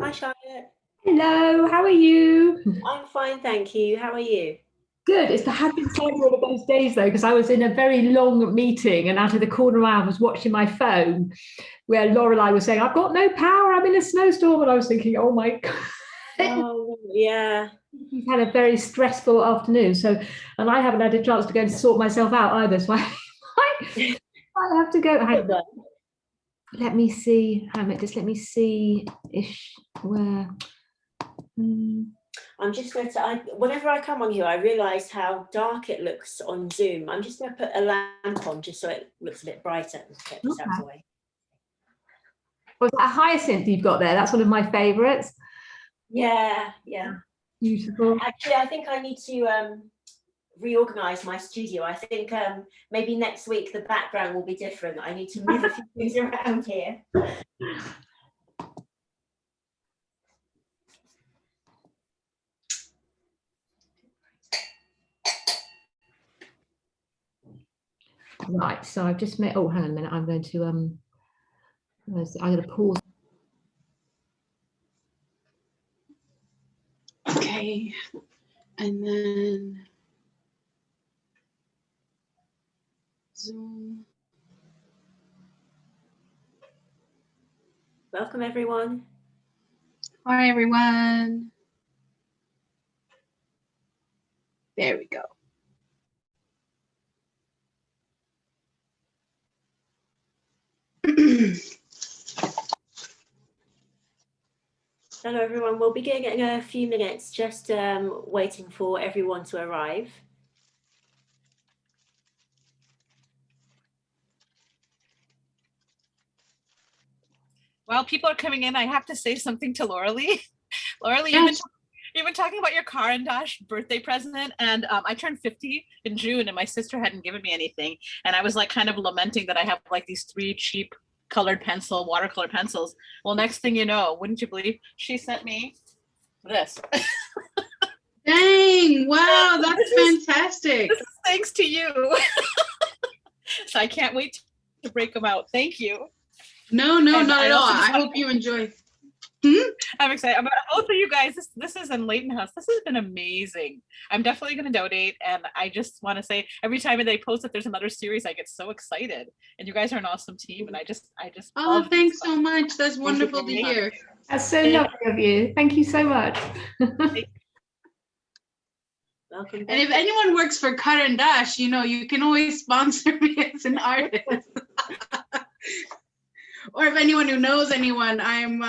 Hi, Charlotte. Hello, how are you? I'm fine, thank you. How are you? Good. It had been several of those days though, because I was in a very long meeting and out of the corner of my eye I was watching my phone where Laurelie was saying, I've got no power, I'm in a snowstorm. And I was thinking, oh my God. Oh, yeah. She's had a very stressful afternoon. So, and I haven't had a chance to go and sort myself out either. So I have to go. Let me see. Just let me see where. I'm just going to, whenever I come on here, I realise how dark it looks on Zoom. I'm just going to put a lamp on just so it looks a bit brighter and get this out of the way. Was that a hyacinth you've got there? That's one of my favourites. Yeah. Beautiful. Actually, I think I need to reorganise my studio. I think maybe next week the background will be different. I need to move a few things around here. Right, so I've just made, oh, hang on a minute, I'm going to pause. Okay, and then Zoom. Welcome, everyone. Hi, everyone. There we go. Hello, everyone. We'll begin in a few minutes, just waiting for everyone to arrive. While people are coming in, I have to say something to Laurelie. Laurelie, yes. You've been talking about your Caran d'Ache birthday present, and I turned 50 in June, and my sister hadn't given me anything, and I was like kind of lamenting that I have like these 3 cheap watercolor pencils. Well, next thing you know, wouldn't you believe, she sent me this. Dang! Wow, that's fantastic. This is thanks to you. So I can't wait to break them out. Thank you. No, not at all. I hope you enjoy. I'm excited about both of you guys. This is in Leighton House. This has been amazing. I'm definitely going to donate, and I just want to say every time they post that there's another series, I get so excited. And you guys are an awesome team, and I just. Oh, thanks so much. That's wonderful to hear. That's so lovely of you. Thank you so much. Welcome. And if anyone works for Caran d'Ache, you can always sponsor me as an artist. Or if anyone who knows anyone, I'm,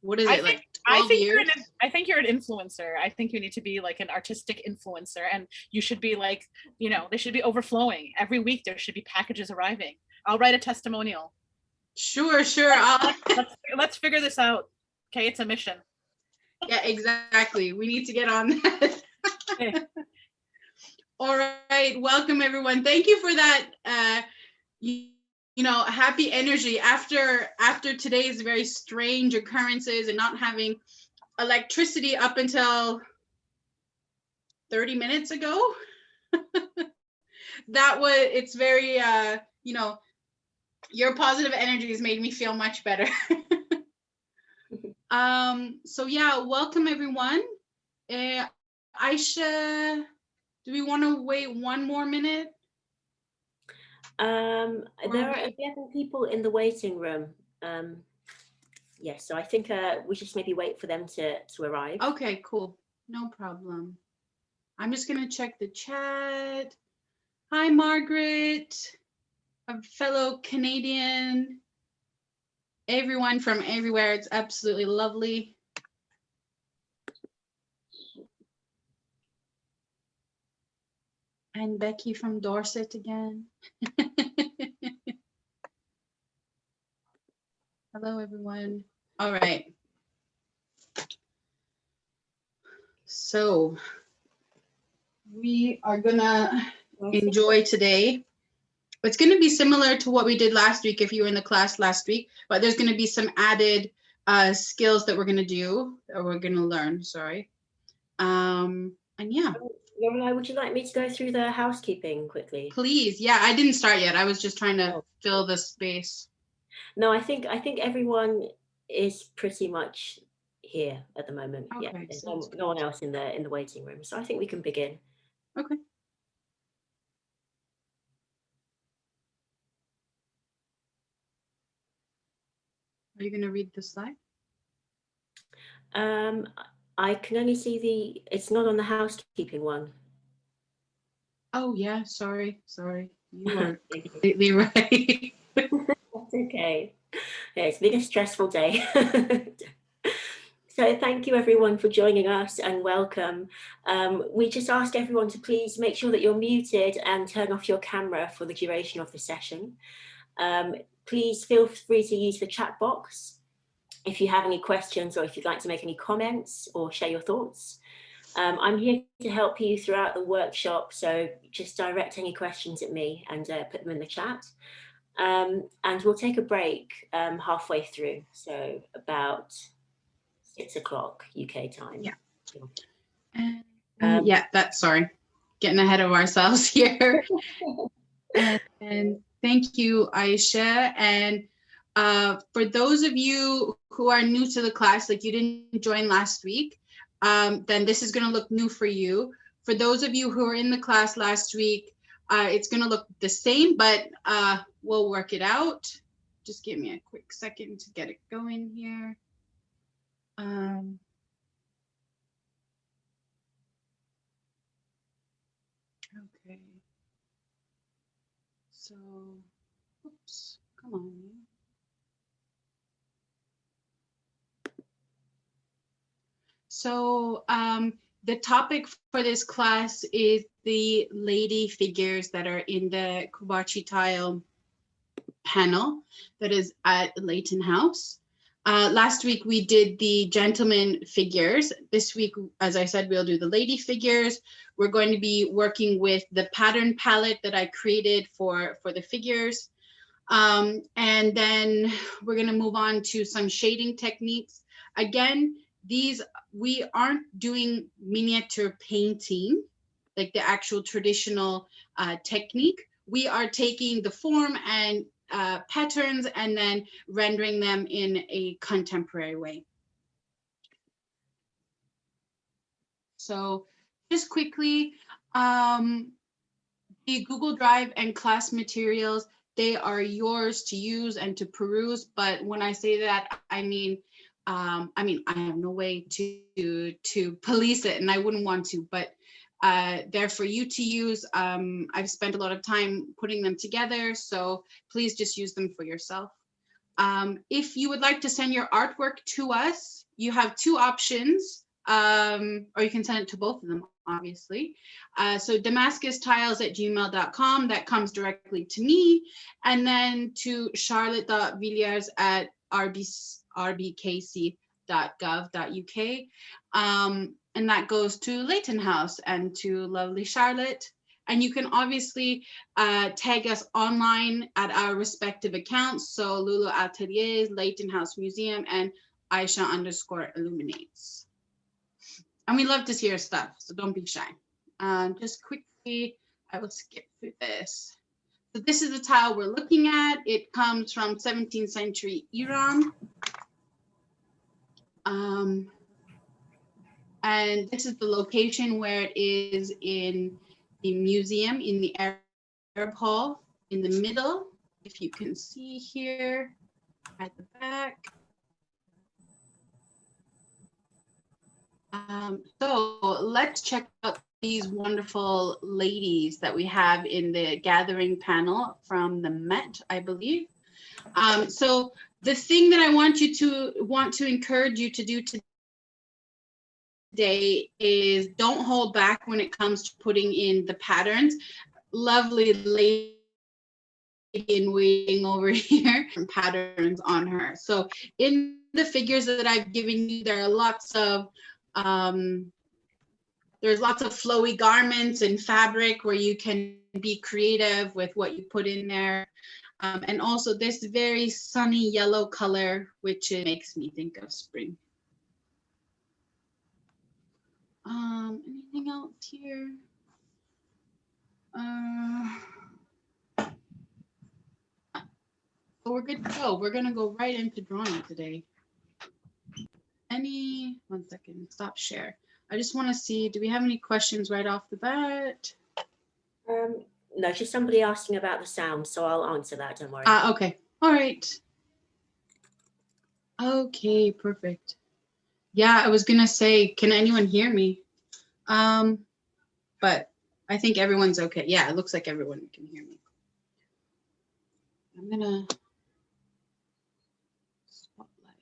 what is it, like 12 years? I think you're an influencer. I think you need to be like an artistic influencer, and you should be like, they should be overflowing. Every week there should be packages arriving. I'll write a testimonial. Sure. Let's figure this out. Okay, it's a mission. Yeah, exactly. We need to get on that. Okay. All right, welcome everyone. Thank you for that. Happy energy after today's very strange occurrences and not having electricity up until 30 minutes ago. It's very, your positive energy has made me feel much better. So yeah, welcome everyone. Ayesha, do we want to wait one more minute? There are 11 people in the waiting room. Yes, so I think we just maybe wait for them to arrive. Okay, cool. No problem. I'm just going to check the chat. Hi, Margaret, a fellow Canadian. Everyone from everywhere. It's absolutely lovely. And Becky from Dorset again. Hello, everyone. All right. So we are gonna enjoy today. It's gonna be similar to what we did last week if you were in the class last week, but there's gonna be some added skills that we're gonna do, or we're gonna learn, sorry. And yeah. Laurelie, would you like me to go through the housekeeping quickly? Please. Yeah, I didn't start yet. I was just trying to fill the space. No, I think everyone is pretty much here at the moment. Yeah, Okay, there's sounds no one else in the waiting room, so I think we can begin. Okay. Are you going to read the slide? I can only see it's not on the housekeeping one. Oh yeah, sorry. You are completely right. That's okay. Yeah, it's been a stressful day. So thank you everyone for joining us and welcome. We just ask everyone to please make sure that you're muted and turn off your camera for the duration of the session. Please feel free to use the chat box if you have any questions or if you'd like to make any comments or share your thoughts. I'm here to help you throughout the workshop, so just direct any questions at me and put them in the chat. And we'll take a break halfway through, so about 6 o'clock UK time. Yeah. Yeah, sorry, getting ahead of ourselves here. and thank you, Ayesha. And for those of you who are new to the class, like you didn't join last week, then this is going to look new for you. For those of you who are in the class last week, it's going to look the same, but we'll work it out. Just give me a quick second to get it going here. Okay. So, oops, come on. So the topic for this class is the lady figures that are in the Kubachi tile panel that is at Leighton House. Last week we did the gentleman figures. This week, as I said, we'll do the lady figures. We're going to be working with the pattern palette that I created for the figures. And then we're going to move on to some shading techniques. Again, we aren't doing miniature painting, like the actual traditional technique. We are taking the form and patterns and then rendering them in a contemporary way. So just quickly, the Google Drive and class materials, they are yours to use and to peruse. But when I say that, I mean I have no way to police it, and I wouldn't want to, but they're for you to use. I've spent a lot of time putting them together, so please just use them for yourself. If you would like to send your artwork to us, you have two options, or you can send it to both of them, obviously. So damascustiles@gmail.com, that comes directly to me, and then to charlotte.villiers@rbkc.gov.uk. And that goes to Leighton House and to lovely Charlotte. And you can obviously tag us online at our respective accounts. So Lulu Ateliers, Leighton House Museum, and Aisha_illuminates. And we love to see your stuff, so don't be shy. Just quickly, I will skip through this. So this is the tile we're looking at. It comes from 17th century Iran. And this is the location where it is in the museum, in the Arab Hall, in the middle, if you can see here at the back. So let's check out these wonderful ladies that we have in the gathering panel from the Met, I believe. So the thing that I want to encourage you to do today is don't hold back when it comes to putting in the patterns. Lovely lady in waiting over here, patterns on her. So in the figures that I've given you, there are lots of there's lots of flowy garments and fabric where you can be creative with what you put in there. And also this very sunny yellow color, which makes me think of spring. Anything else here? So we're good to go. We're gonna go right into drawing today. one second, stop share. I just want to see, do we have any questions right off the bat? No, just somebody asking about the sound, so I'll answer that, don't worry. Okay, all right. Okay, perfect. Yeah, I was gonna say, can anyone hear me? But I think everyone's okay. Yeah, it looks like everyone can hear me. I'm gonna spotlight.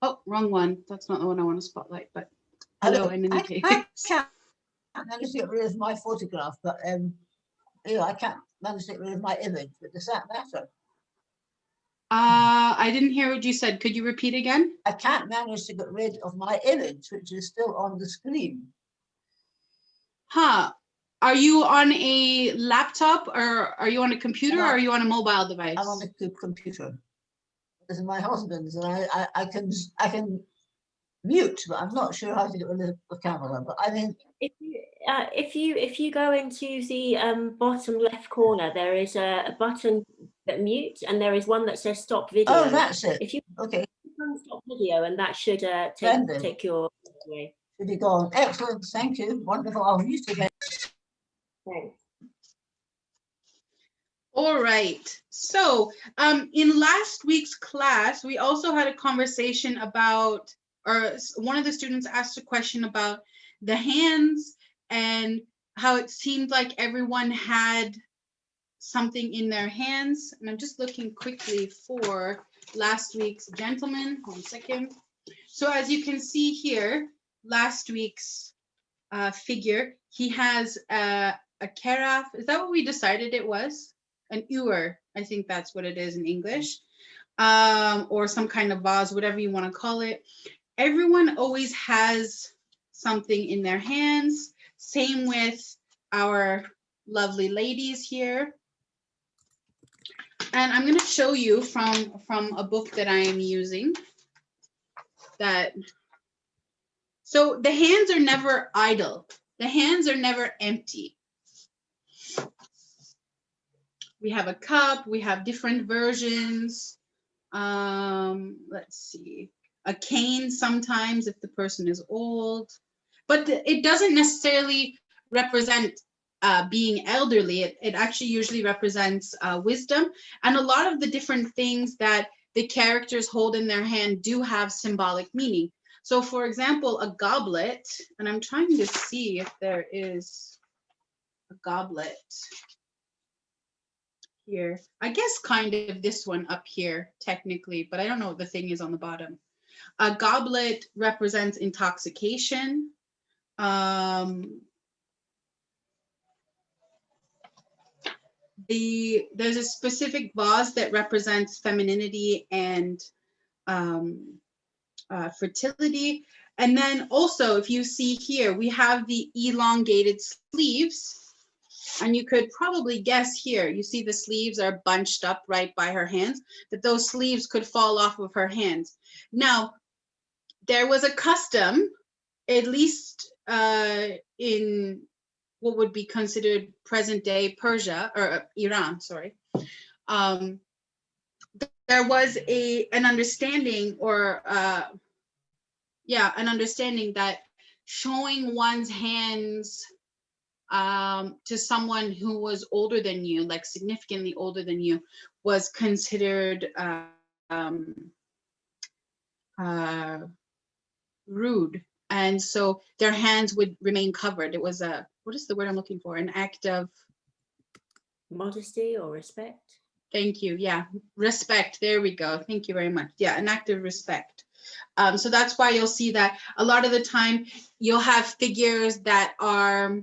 Oh, wrong one. That's not the one I want to spotlight, but hello, in any case. I can't manage to get rid of my photograph, but I can't manage to get rid of my image, but does that matter? I didn't hear what you said. Could you repeat again? I can't manage to get rid of my image, which is still on the screen. Huh. Are you on a laptop or are you on a computer or are you on a mobile device? I'm on a computer. This is my husband's, and I can mute, but I'm not sure how to get rid of the camera. But I mean, if you go into the bottom left corner, there is a button that mute, and there is one that says stop video. Oh, that's it. If you okay, stop video, and that should take your away. Should be gone. Excellent, thank you. Wonderful. I'll use it again. Thanks. All right. So in last week's class, we also had a conversation about, or one of the students asked a question about the hands and how it seemed like everyone had something in their hands. And I'm just looking quickly for last week's gentleman. 1 second. So as you can see here, last week's figure, he has a carafe. Is that what we decided it was? An ewer, I think that's what it is in English, or some kind of vase, whatever you want to call it. Everyone always has something in their hands. Same with our lovely ladies here. And I'm going to show you from a book that I am using. So the hands are never idle. The hands are never empty. We have a cup, we have different versions. Let's see, a cane sometimes if the person is old, but it doesn't necessarily represent being elderly. It actually usually represents wisdom. And a lot of the different things that the characters hold in their hand do have symbolic meaning. So for example, a goblet, and I'm trying to see if there is a goblet here. I guess kind of this one up here technically, but I don't know what the thing is on the bottom. A goblet represents intoxication. There's a specific vase that represents femininity and fertility. And then also, if you see here, we have the elongated sleeves. And you could probably guess here, you see the sleeves are bunched up right by her hands, that those sleeves could fall off of her hands. Now, there was a custom, at least in what would be considered present day Persia, or Iran, sorry. There was an understanding, or an understanding that showing one's hands to someone who was older than you, like significantly older than you, was considered rude. And so their hands would remain covered. It was what is the word I'm looking for? An act of modesty or respect. Thank you. Yeah, respect. There we go. Thank you very much. Yeah, an act of respect. So that's why you'll see that a lot of the time you'll have figures that are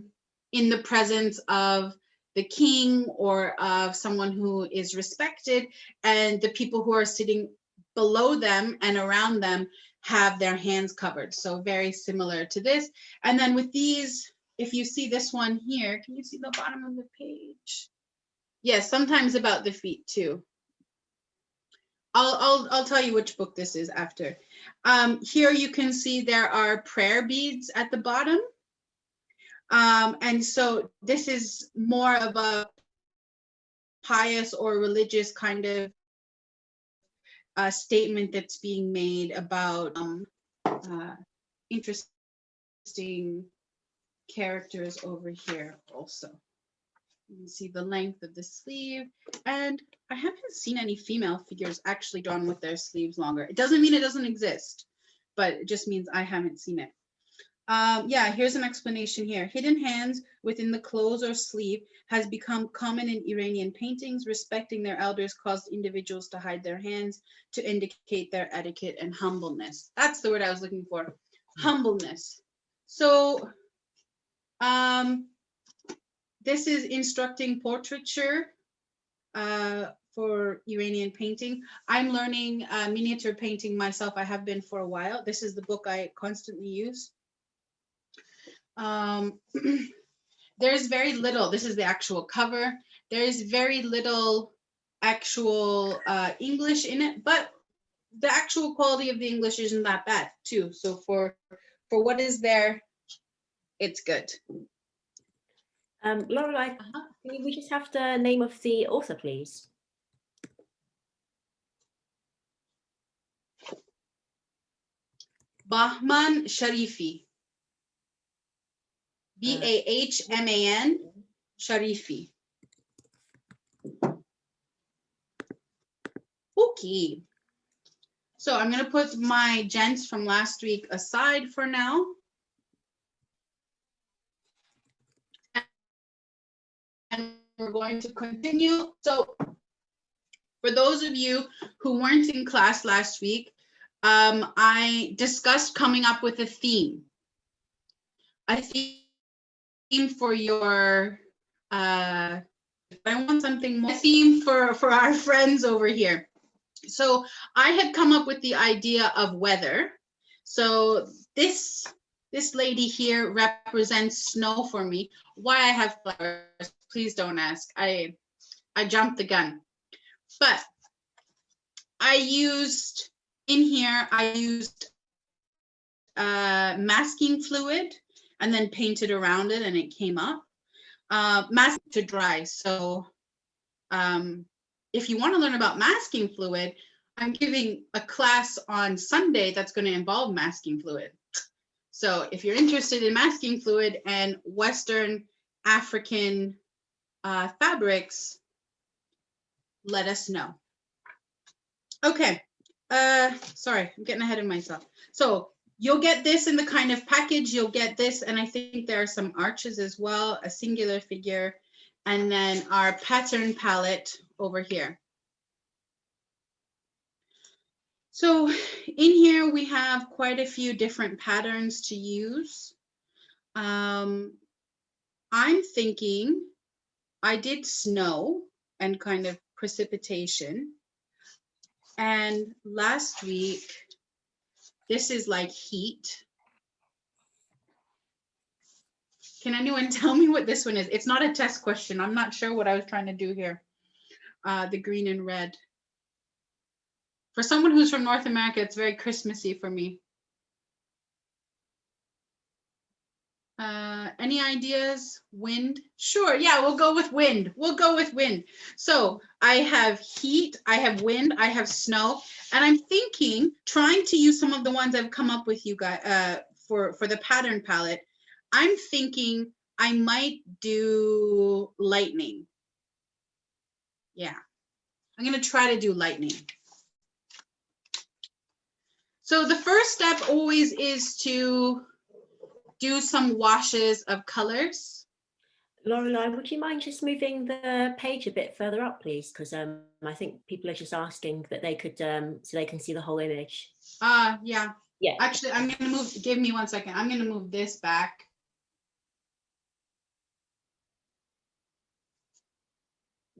in the presence of the king or of someone who is respected, and the people who are sitting below them and around them have their hands covered. So very similar to this. And then with these, if you see this one here, can you see the bottom of the page? Yes, sometimes about the feet too. I'll tell you which book this is after. Here you can see there are prayer beads at the bottom. And so this is more of a pious or religious kind of statement that's being made about interesting characters over here also. You can see the length of the sleeve, and I haven't seen any female figures actually drawn with their sleeves longer. It doesn't mean it doesn't exist, but it just means I haven't seen it. Yeah, here's an explanation here. Hidden hands within the clothes or sleeve has become common in Iranian paintings. Respecting their elders caused individuals to hide their hands to indicate their etiquette and humbleness. That's the word I was looking for, humbleness. So this is instructing portraiture for Iranian painting. I'm learning miniature painting myself. I have been for a while. This is the book I constantly use. There's very little, this is the actual cover. There's very little actual English in it, but the actual quality of the English isn't that bad too. So for what is there, it's good. Laurelie, we just have the name of the author, please. Bahman Sharifi. Bahman Sharifi. Okay. So I'm going to put my gents from last week aside for now. And we're going to continue. So for those of you who weren't in class last week, I discussed coming up with a theme for your, I want something more, a theme for our friends over here. So I had come up with the idea of weather. So this lady here represents snow for me. Why I have flowers, please don't ask. I jumped the gun. But I used masking fluid and then painted around it and it came up. Masking to dry. So if you want to learn about masking fluid, I'm giving a class on Sunday that's going to involve masking fluid. So if you're interested in masking fluid and Western African fabrics, let us know. Okay, sorry, I'm getting ahead of myself. So you'll get this in the kind of package, you'll get this, and I think there are some arches as well, a singular figure, and then our pattern palette over here. So in here we have quite a few different patterns to use. I'm thinking I did snow and kind of precipitation. And last week, this is like heat. Can anyone tell me what this one is? It's not a test question. I'm not sure what I was trying to do here. The green and red. For someone who's from North America, it's very Christmassy for me. Any ideas? Wind? Sure, yeah, we'll go with wind. We'll go with wind. So I have heat, I have wind, I have snow, and I'm thinking, trying to use some of the ones I've come up with you guys for the pattern palette. I'm thinking I might do lightning. Yeah, I'm gonna try to do lightning. So the first step always is to do some washes of colors. Laurelie, would you mind just moving the page a bit further up, please? Because I think people are just asking that they could, so they can see the whole image. Yeah. Yeah. Actually, I'm gonna move, give me 1 second. I'm gonna move this back.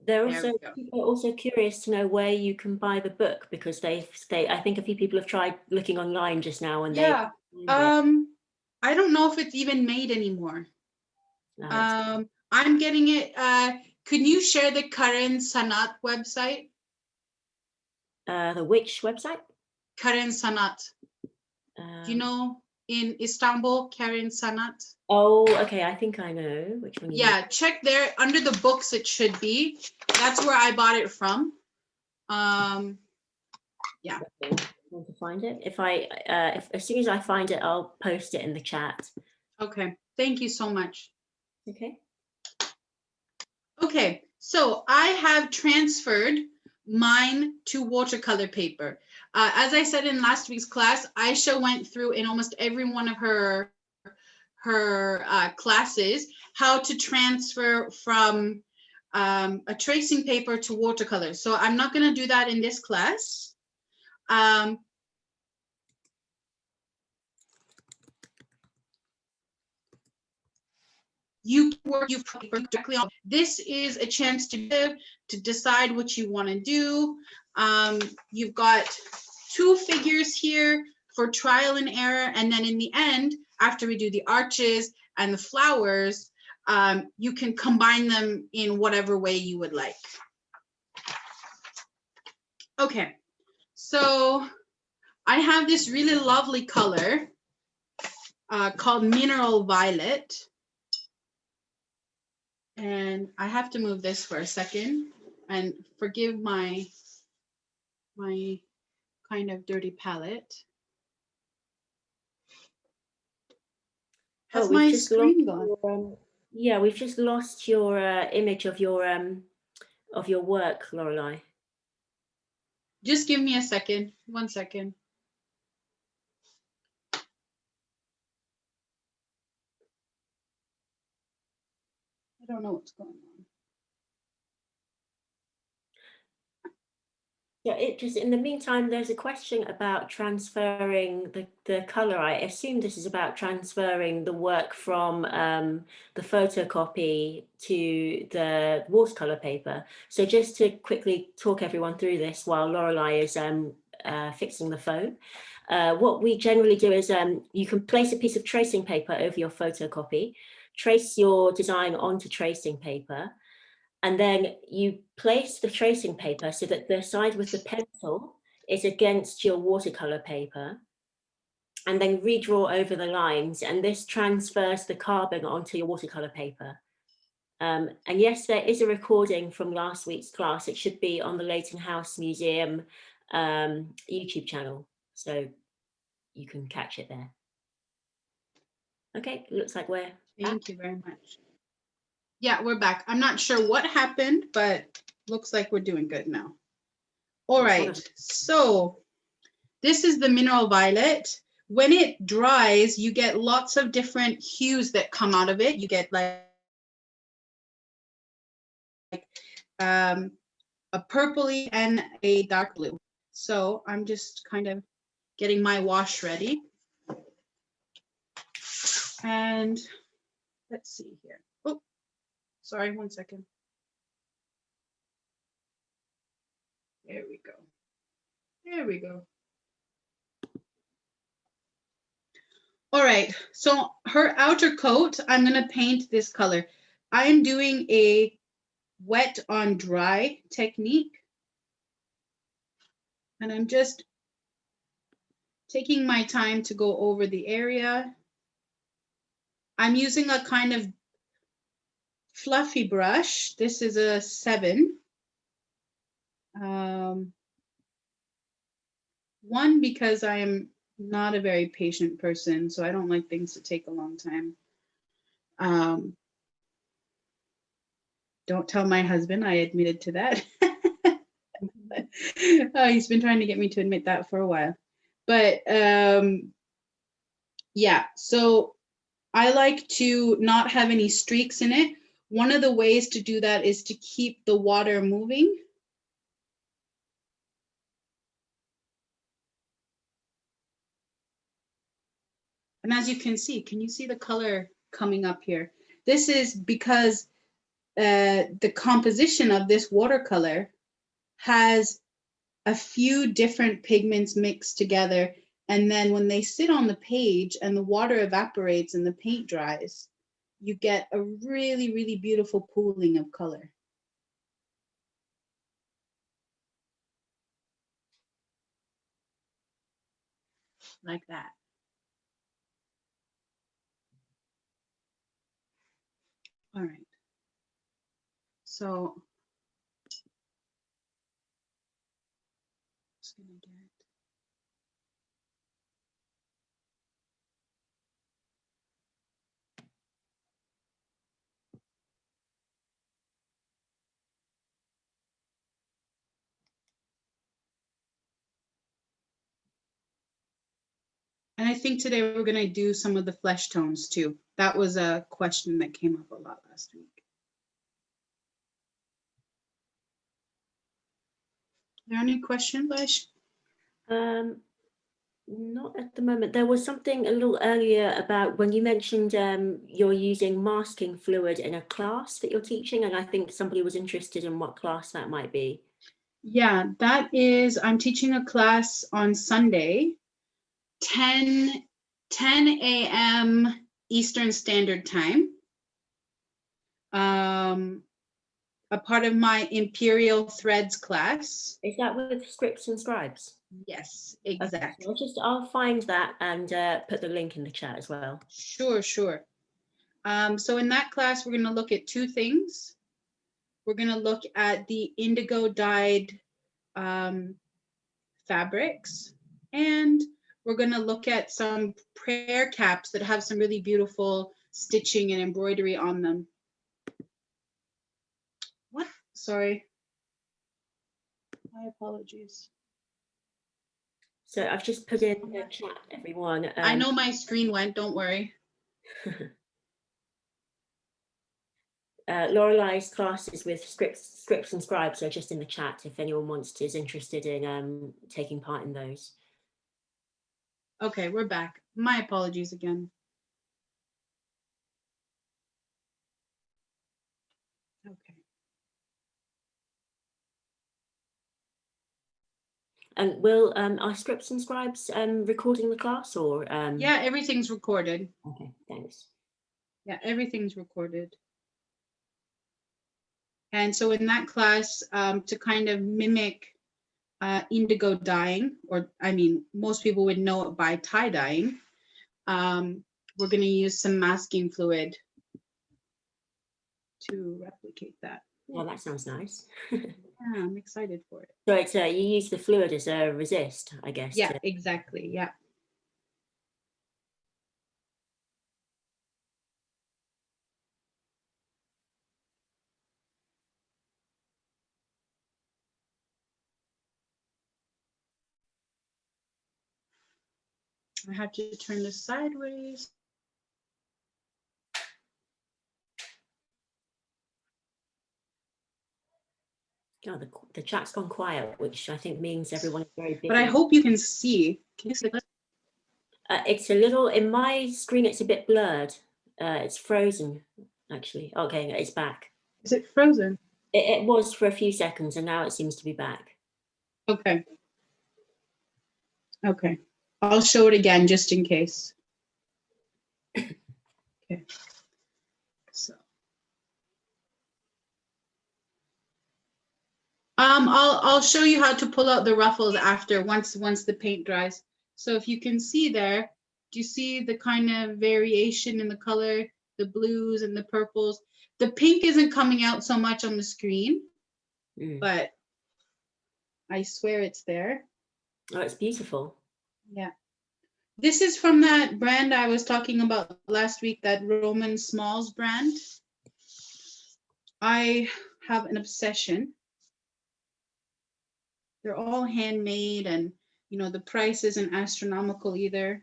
People are also curious to know where you can buy the book, because I think a few people have tried looking online just now and yeah. I don't know if it's even made anymore. I'm getting it. Could you share the Karen Sanat website? The which website? Karen Sanat. Do you know in Istanbul, Karen Sanat? Oh, okay. I think I know which one. Yeah, check there under the books. It should be. That's where I bought it from. Yeah. I want to find it. If as soon as I find it, I'll post it in the chat. Okay. Thank you so much. Okay. Okay. So I have transferred mine to watercolor paper. As I said in last week's class, Ayesha went through in almost every one of her classes how to transfer from a tracing paper to watercolor. So I'm not going to do that in this class. You work directly on. This is a chance to decide what you want to do. You've got 2 figures here for trial and error, and then in the end, after we do the arches and the flowers, you can combine them in whatever way you would like. Okay, so I have this really lovely color called Mineral Violet. And I have to move this for a second and forgive my kind of dirty palette. Has my screen gone? Yeah, we've just lost your image of your work, Laurelie. Just give me a second. 1 second. I don't know what's going on. Yeah, it just, in the meantime, there's a question about transferring the color. I assume this is about transferring the work from the photocopy to the watercolor paper. So just to quickly talk everyone through this while Laurelie is fixing the phone. What we generally do is you can place a piece of tracing paper over your photocopy, trace your design onto tracing paper, and then you place the tracing paper so that the side with the pencil is against your watercolor paper, and then redraw over the lines, and this transfers the carbon onto your watercolor paper. And yes, there is a recording from last week's class. It should be on the Leighton House Museum YouTube channel, so you can catch it there. Okay, looks like we're Thank you very much. Yeah, we're back. I'm not sure what happened, but looks like we're doing good now. All right, so this is the Mineral Violet. When it dries, you get lots of different hues that come out of it. You get like a purpley and a dark blue. So I'm just kind of getting my wash ready. And let's see here. Oh, sorry, 1 second. There we go. There we go. All right, so her outer coat, I'm gonna paint this color. I'm doing a wet on dry technique. And I'm just taking my time to go over the area. I'm using a kind of fluffy brush. This is a 7. One, because I am not a very patient person, so I don't like things to take a long time. Don't tell my husband, I admitted to that. He's been trying to get me to admit that for a while. But yeah, so I like to not have any streaks in it. One of the ways to do that is to keep the water moving. And as you can you see the color coming up here? This is because the composition of this watercolor has a few different pigments mixed together. And then when they sit on the page and the water evaporates and the paint dries, you get a really, really beautiful pooling of color. Like that. All right. So just gonna get. And I think today we're going to do some of the flesh tones too. That was a question that came up a lot last week. Are there any questions, Aish? Not at the moment. There was something a little earlier about when you mentioned you're using masking fluid in a class that you're teaching, and I think somebody was interested in what class that might be. Yeah, that is, I'm teaching a class on Sunday, 10 a.m. Eastern Standard Time. A part of my Imperial Threads class. Is that with scripts and scribes? Yes, exactly. Okay, so I'll find that and put the link in the chat as well. Sure. So in that class, we're going to look at two things. We're going to look at the indigo dyed fabrics, and we're going to look at some prayer caps that have some really beautiful stitching and embroidery on them. What? Sorry. My apologies. So I've just put in the chat, everyone. I know my screen went, don't worry. Laurelei's classes with scripts and scribes are just in the chat if anyone is interested in taking part in those. Okay, we're back. My apologies again. Okay. And will our scripts and scribes recording the class or? Yeah, everything's recorded. Okay, thanks. Yeah, everything's recorded. And so in that class, to kind of mimic indigo dyeing, or I mean, most people would know it by tie dyeing, we're going to use some masking fluid to replicate that. Well, that sounds nice. Yeah, I'm excited for it. So it's you use the fluid as a resist, I guess. Yeah, exactly. Yeah. I have to turn this sideways. Oh, the chat's gone quiet, which I think means everyone is very busy. But I hope you can see. Can you see? It's a little, in my screen, it's a bit blurred. It's frozen, actually. Okay, it's back. Is it frozen? It was for a few seconds, and now it seems to be back. Okay. Okay. I'll show it again just in case. Okay. So. I'll show you how to pull out the ruffles after once the paint dries. So if you can see there, do you see the kind of variation in the color, the blues and the purples? The pink isn't coming out so much on the screen, but I swear it's there. Oh, it's beautiful. Yeah. This is from that brand I was talking about last week, that Roman Smalls brand. I have an obsession. They're all handmade, and you know, the price isn't astronomical either.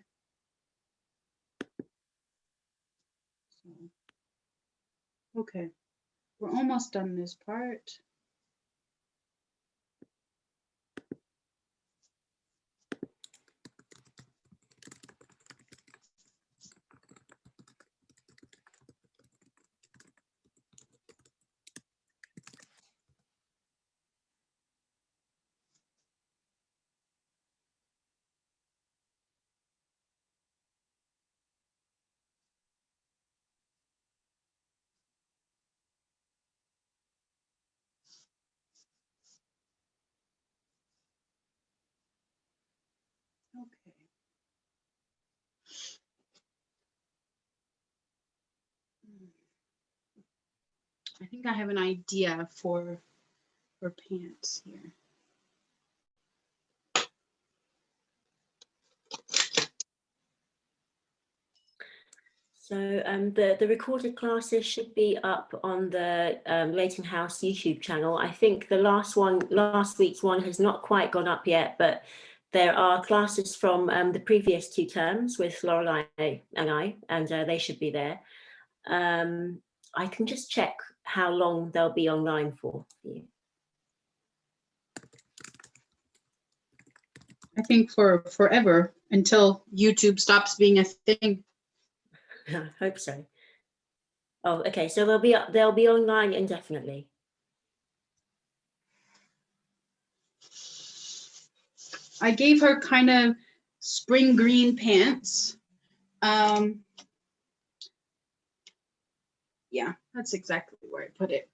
Okay, we're almost done this part. Okay. I think I have an idea for pants here. So the recorded classes should be up on the Leighton House YouTube channel. I think the last week's one has not quite gone up yet, but there are classes from the previous 2 terms with Laurelie and I, and they should be there. I can just check how long they'll be online for you. I think for forever, until YouTube stops being a thing. I hope so. Oh, okay. So they'll be online indefinitely. I gave her kind of spring green pants. Yeah, that's exactly where I put it.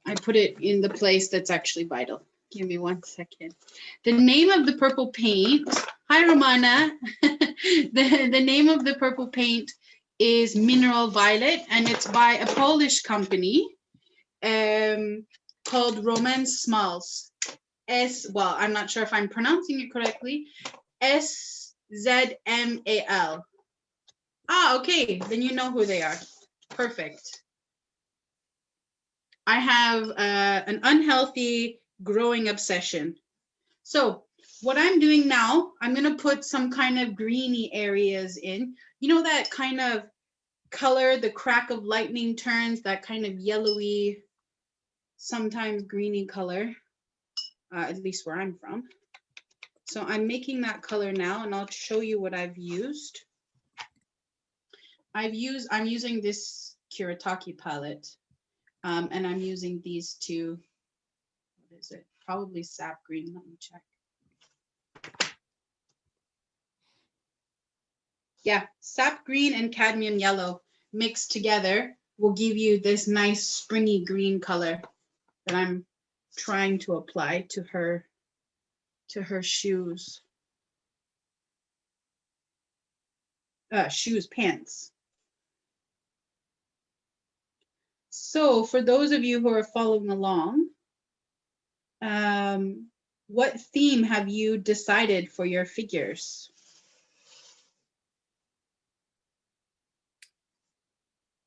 I put it in the place that's actually vital. Give me 1 second. The name of the purple paint, hi Romana. The name of the purple paint is Mineral Violet, and it's by a Polish company called Romance Smalls. Well, I'm not sure if I'm pronouncing it correctly. SZMAL. Ah, okay, then you know who they are. Perfect. I have an unhealthy growing obsession. So what I'm doing now, I'm going to put some kind of greeny areas in. You know that kind of color the crack of lightning turns, that kind of yellowy, sometimes greeny color, at least where I'm from. So I'm making that color now, and I'll show you what I've used. I'm using this Kuretake palette. And I'm using these 2, what is it? Probably sap green, let me check. Yeah, sap green and cadmium yellow mixed together will give you this nice springy green color that I'm trying to apply to her shoes. Pants. So for those of you who are following along, what theme have you decided for your figures?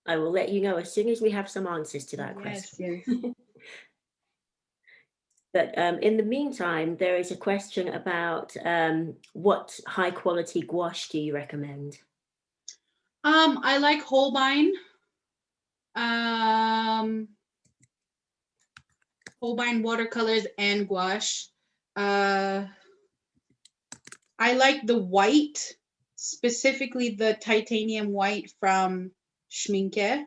I will let you know as soon as we have some answers to that question. Yes. But in the meantime, there is a question about what high quality gouache do you recommend? I like Holbein. Holbein watercolors and gouache. I like the white, specifically the titanium white from Schminke.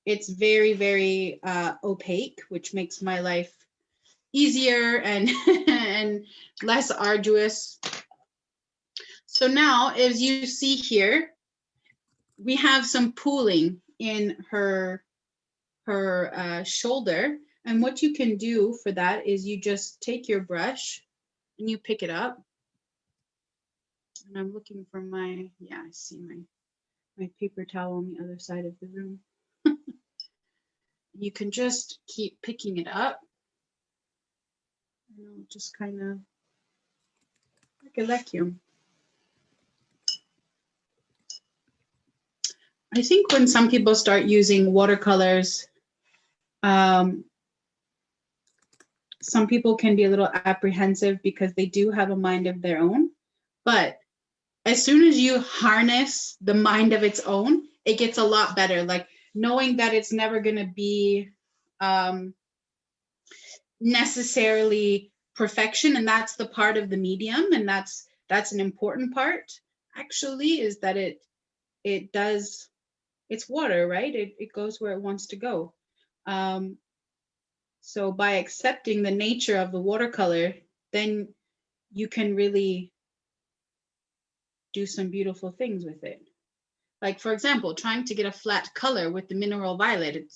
It's very, very opaque, which makes my life easier and, and less arduous. So now, as you see here, we have some pooling in her shoulder. And what you can do for that is you just take your brush and you pick it up. And I'm looking for I see my paper towel on the other side of the room. You can just keep picking it up. And it'll just kind of like a vacuum. I think when some people start using watercolors, some people can be a little apprehensive because they do have a mind of their own. But as soon as you harness the mind of its own, it gets a lot better. Like knowing that it's never going to be necessarily perfection, and that's the part of the medium, and that's an important part actually, is that it's water, right? It goes where it wants to go. So by accepting the nature of the watercolor, then you can really do some beautiful things with it. Like, for example, trying to get a flat color with the mineral violet,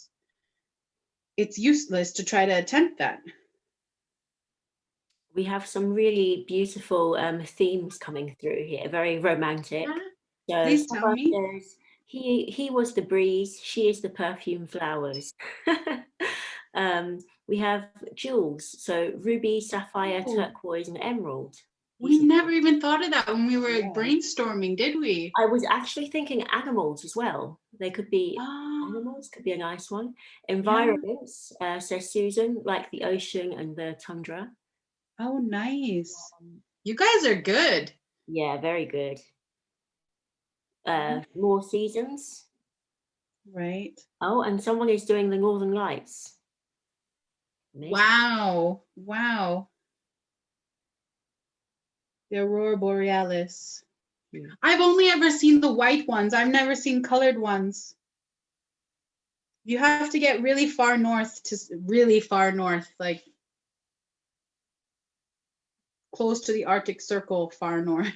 it's useless to try to attempt that. We have some really beautiful themes coming through here, very romantic. Yeah. Please tell me. Says, he was the breeze, she is the perfume flowers. We have jewels, so ruby, sapphire, turquoise, and emerald. We never even thought of that when we were brainstorming, did we? I was actually thinking animals as well. They could be Ah, animals, could be a nice one. Environments, says Susan, like the ocean and the tundra. oh, nice. You guys are good. Yeah, very good. More seasons. Right. Oh, and someone is doing the Northern Lights. Amazing. Wow. Wow. The Aurora Borealis. I've only ever seen the white ones. I've never seen colored ones. You have to get really far north like close to the Arctic Circle, far north.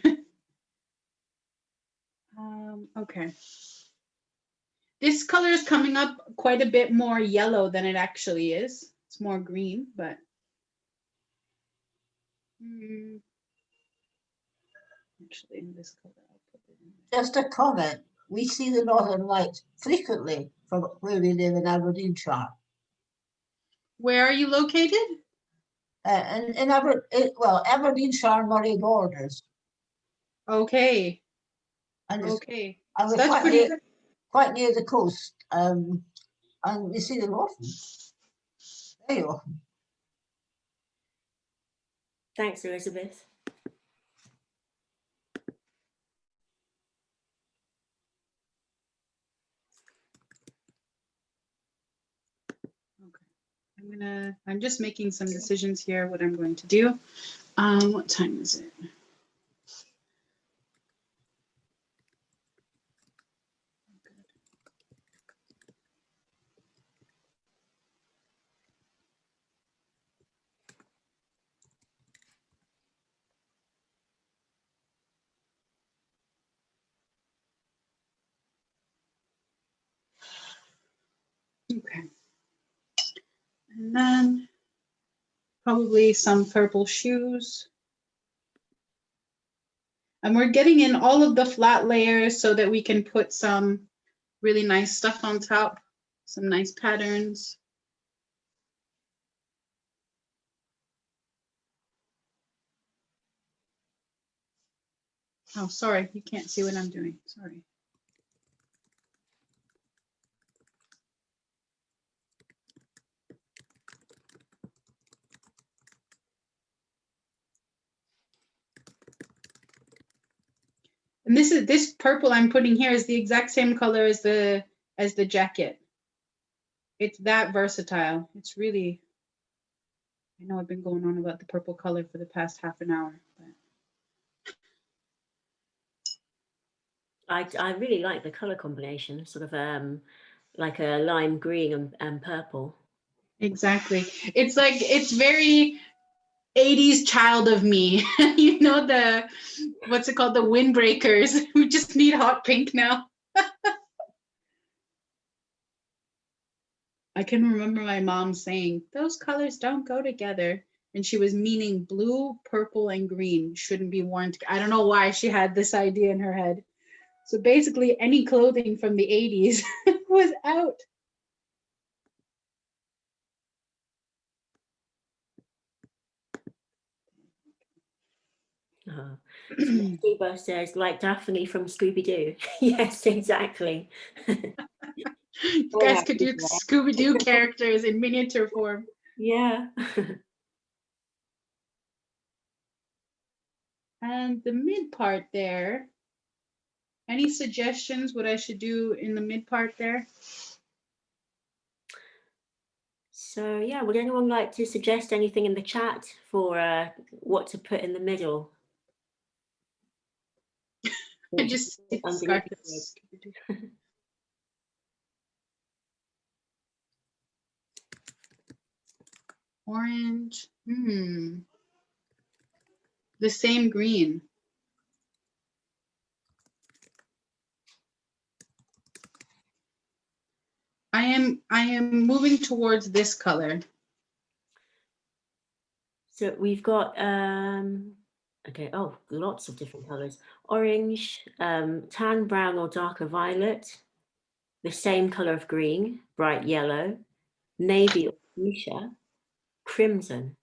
Okay. This color is coming up quite a bit more yellow than it actually is. It's more green, but actually in this color, I'll put it in. Just a comment. We see the Northern Lights frequently from where we live in Aberdeenshire. Where are you located? In Aberdeenshire, Moray borders. Okay. And okay. And So we're that's quite near the coast. And we see them often. Very often. Thanks, Elizabeth. I'm just making some decisions here what I'm going to do. What time is it? Okay. And then probably some purple shoes. And we're getting in all of the flat layers so that we can put some really nice stuff on top, some nice patterns. Oh, sorry, you can't see what I'm doing, sorry. And this purple I'm putting here is the exact same color as the jacket. It's that versatile. It's really, I know I've been going on about the purple color for the past half an hour, but I really like the color combination, sort of like a lime green and purple. exactly. It's like, it's very 80s child of me. You know, the, what's it called? The windbreakers. We just need hot pink now. I can remember my mom saying, those colors don't go together. And she was meaning blue, purple, and green shouldn't be worn together. I don't know why she had this idea in her head. So basically any clothing from the 80s was out. Steve says, like Daphne from Scooby-Doo. Yes, exactly. You guys could do Scooby-Doo characters in miniature form. Yeah. And the mid part there, any suggestions what I should do in the mid part there? So yeah, would anyone like to suggest anything in the chat for what to put in the middle? I just orange. The same green. I am moving towards this color. So we've got okay, oh, lots of different colors. Orange, tan brown or darker violet, the same color of green, bright yellow, navy or fuchsia, crimson.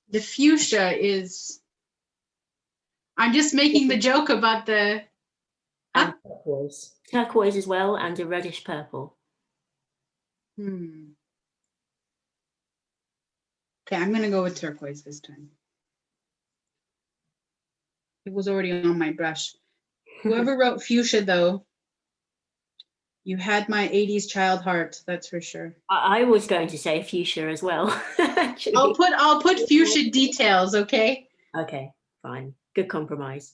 The fuchsia is, I'm just making the joke about the, and turquoise. Turquoise as well, and a reddish purple. Okay, I'm gonna go with turquoise this time. It was already on my brush. Whoever wrote fuchsia though, you had my 80s child heart, that's for sure. I was going to say fuchsia as well, actually. I'll put fuchsia details, okay? Okay, fine. Good compromise.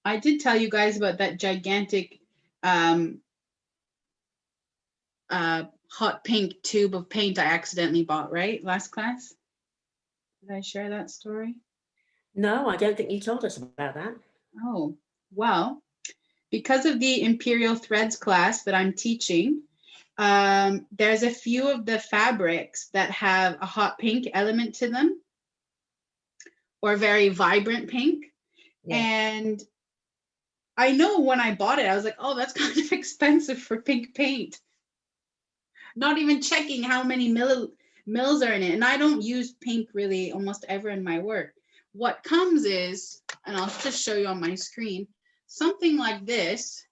I did tell you guys about that gigantic hot pink tube of paint I accidentally bought, right? Last class? Did I share that story? No, I don't think you told us about that. Oh, well, because of the Imperial Threads class that I'm teaching, there's a few of the fabrics that have a hot pink element to them, or very vibrant pink. Yeah. And I know when I bought it, I was like, oh, that's kind of expensive for pink paint. Not even checking how many mils are in it. And I don't use pink really almost ever in my work. What comes is, and I'll just show you on my screen, something like this,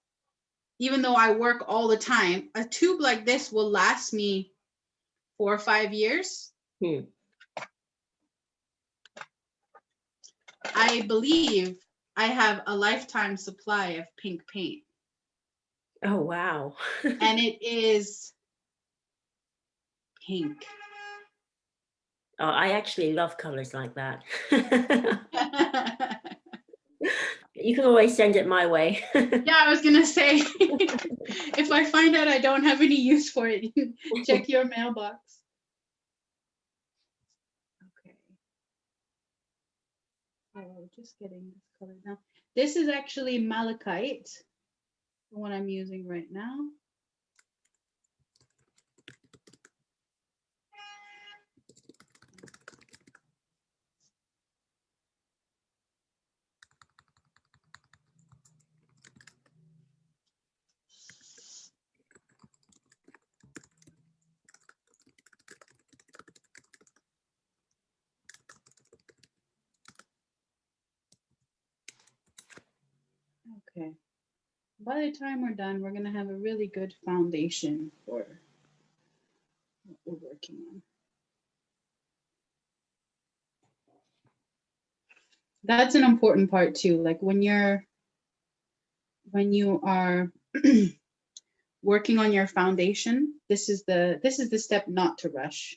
even though I work all the time, a tube like this will last me 4 or 5 years. I believe I have a lifetime supply of pink paint. Oh, wow. And it is pink. Oh, I actually love colors like that. You can always send it my way. Yeah, I was gonna say, if I find out I don't have any use for it, check your mailbox. Okay. Oh, just getting this color now. This is actually malachite, the one I'm using right now. Okay. By the time we're done, we're gonna have a really good foundation for what we're working on. That's an important part too. Like when you are working on your foundation, this is the step not to rush.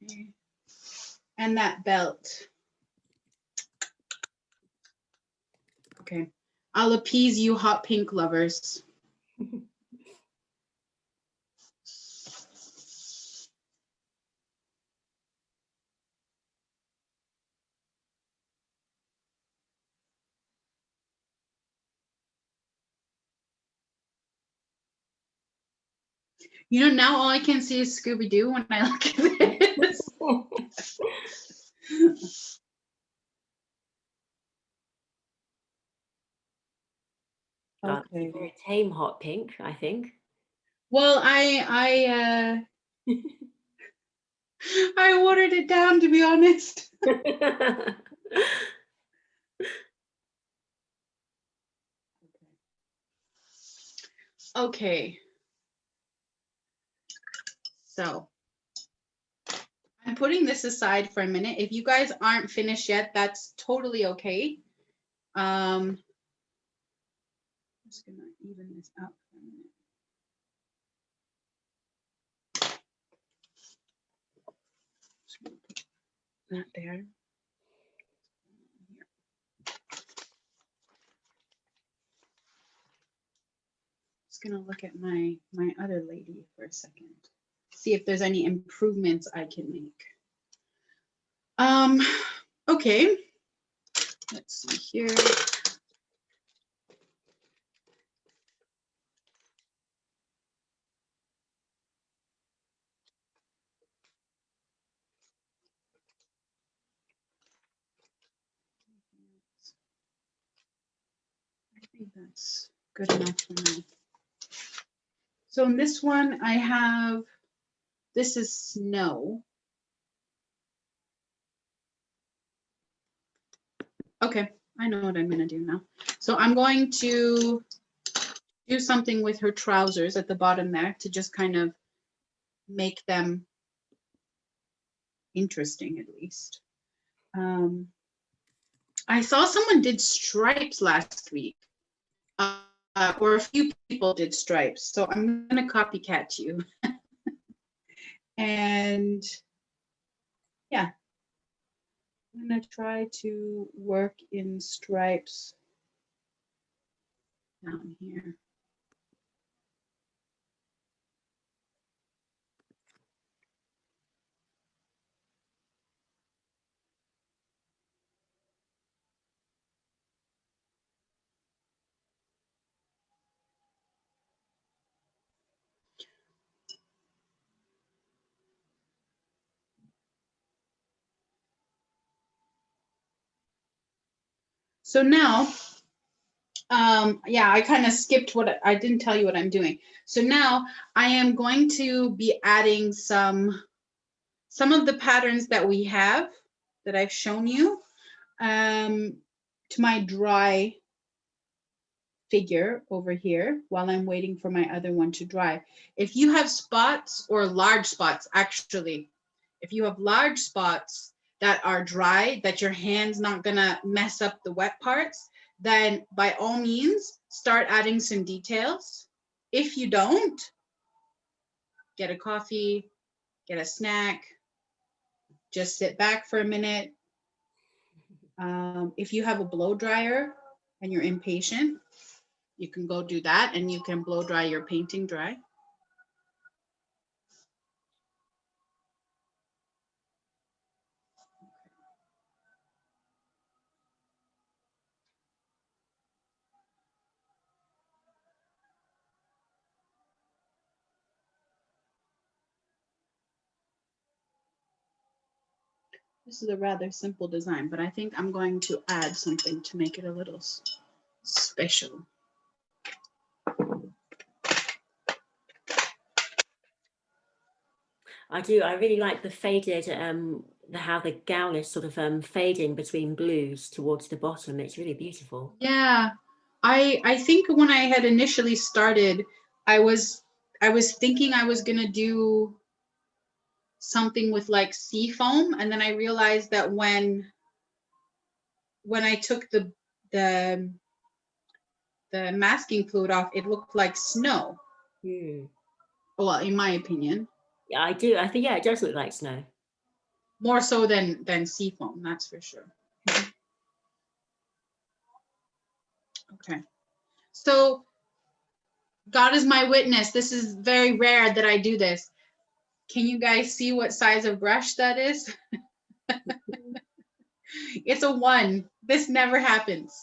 Okay. And that belt. Okay. I'll appease you hot pink lovers. You know, now all I can see is Scooby-Doo when I look at this. Okay. Very tame hot pink, I think. Well, I watered it down, to be honest. Okay. So I'm putting this aside for a minute. If you guys aren't finished yet, that's totally okay. I'm just gonna even this out for a minute. Just gonna put that there. Just gonna look at my other lady for a second. See if there's any improvements I can make. Okay. Let's see here. I think that's good enough for now. So in this one, I have, this is snow. Okay, I know what I'm gonna do now. So I'm going to do something with her trousers at the bottom there to just kind of make them interesting at least. I saw someone did stripes last week, or a few people did stripes. So I'm gonna copycat you. And yeah, I'm gonna try to work in stripes down here. So now, yeah, I kind of skipped what I didn't tell you what I'm doing. So now I am going to be adding some of the patterns that we have that I've shown you to my dry figure over here while I'm waiting for my other one to dry. If you have spots or large spots, actually, if you have large spots that are dry, that your hand's not gonna mess up the wet parts, then by all means, start adding some details. If you don't, get a coffee, get a snack, just sit back for a minute. If you have a blow dryer and you're impatient, you can go do that and you can blow dry your painting dry. This is a rather simple design, but I think I'm going to add something to make it a little special. I do. I really like the faded, how the gown is sort of fading between blues towards the bottom. It's really beautiful. Yeah, I think when I had initially started, I was thinking I was gonna do something with like sea foam, and then I realized that when I took the masking fluid off, it looked like snow. Well, in my opinion. Yeah, I do. I think, yeah, it does look like snow. More so than sea foam, that's for sure. Okay. So God is my witness. This is very rare that I do this. Can you guys see what size of brush that is? It's a 1. This never happens.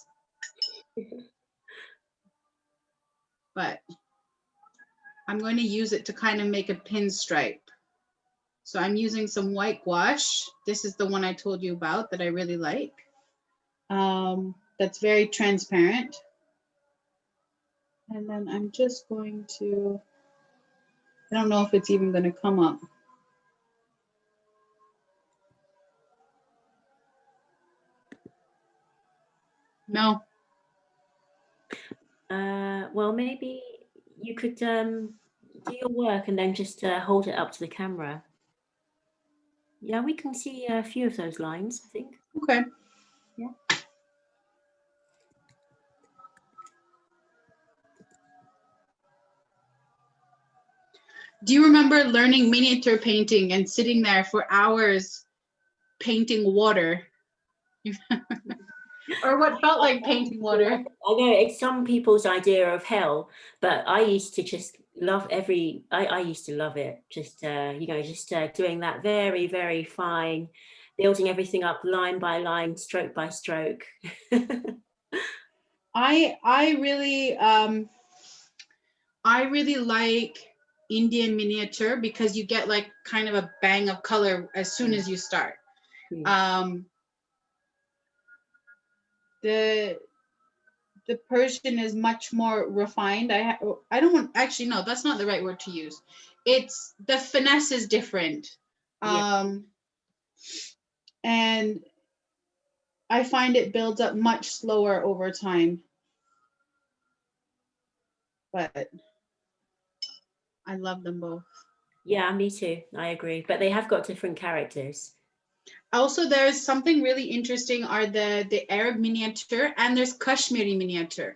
But I'm going to use it to kind of make a pinstripe. So I'm using some white gouache. This is the one I told you about that I really like. That's very transparent. And then I'm just going to, I don't know if it's even going to come up. No. Well, maybe you could do your work and then just hold it up to the camera. Yeah, we can see a few of those lines, I think. Okay. Yeah. Do you remember learning miniature painting and sitting there for hours painting water? Or what felt like painting water? I know it's some people's idea of hell, but I used to just love I used to love it. Just, you know, just doing that very, very fine, building everything up line by line, stroke by stroke. I really like Indian miniature because you get like kind of a bang of color as soon as you start. The Persian is much more refined. I don't want, actually, no, that's not the right word to use. It's the finesse is different. And I find it builds up much slower over time. But I love them both. Yeah, me too. I agree. But they have got different characters. Also, there's something really interesting are the Arab miniature, and there's Kashmiri miniature.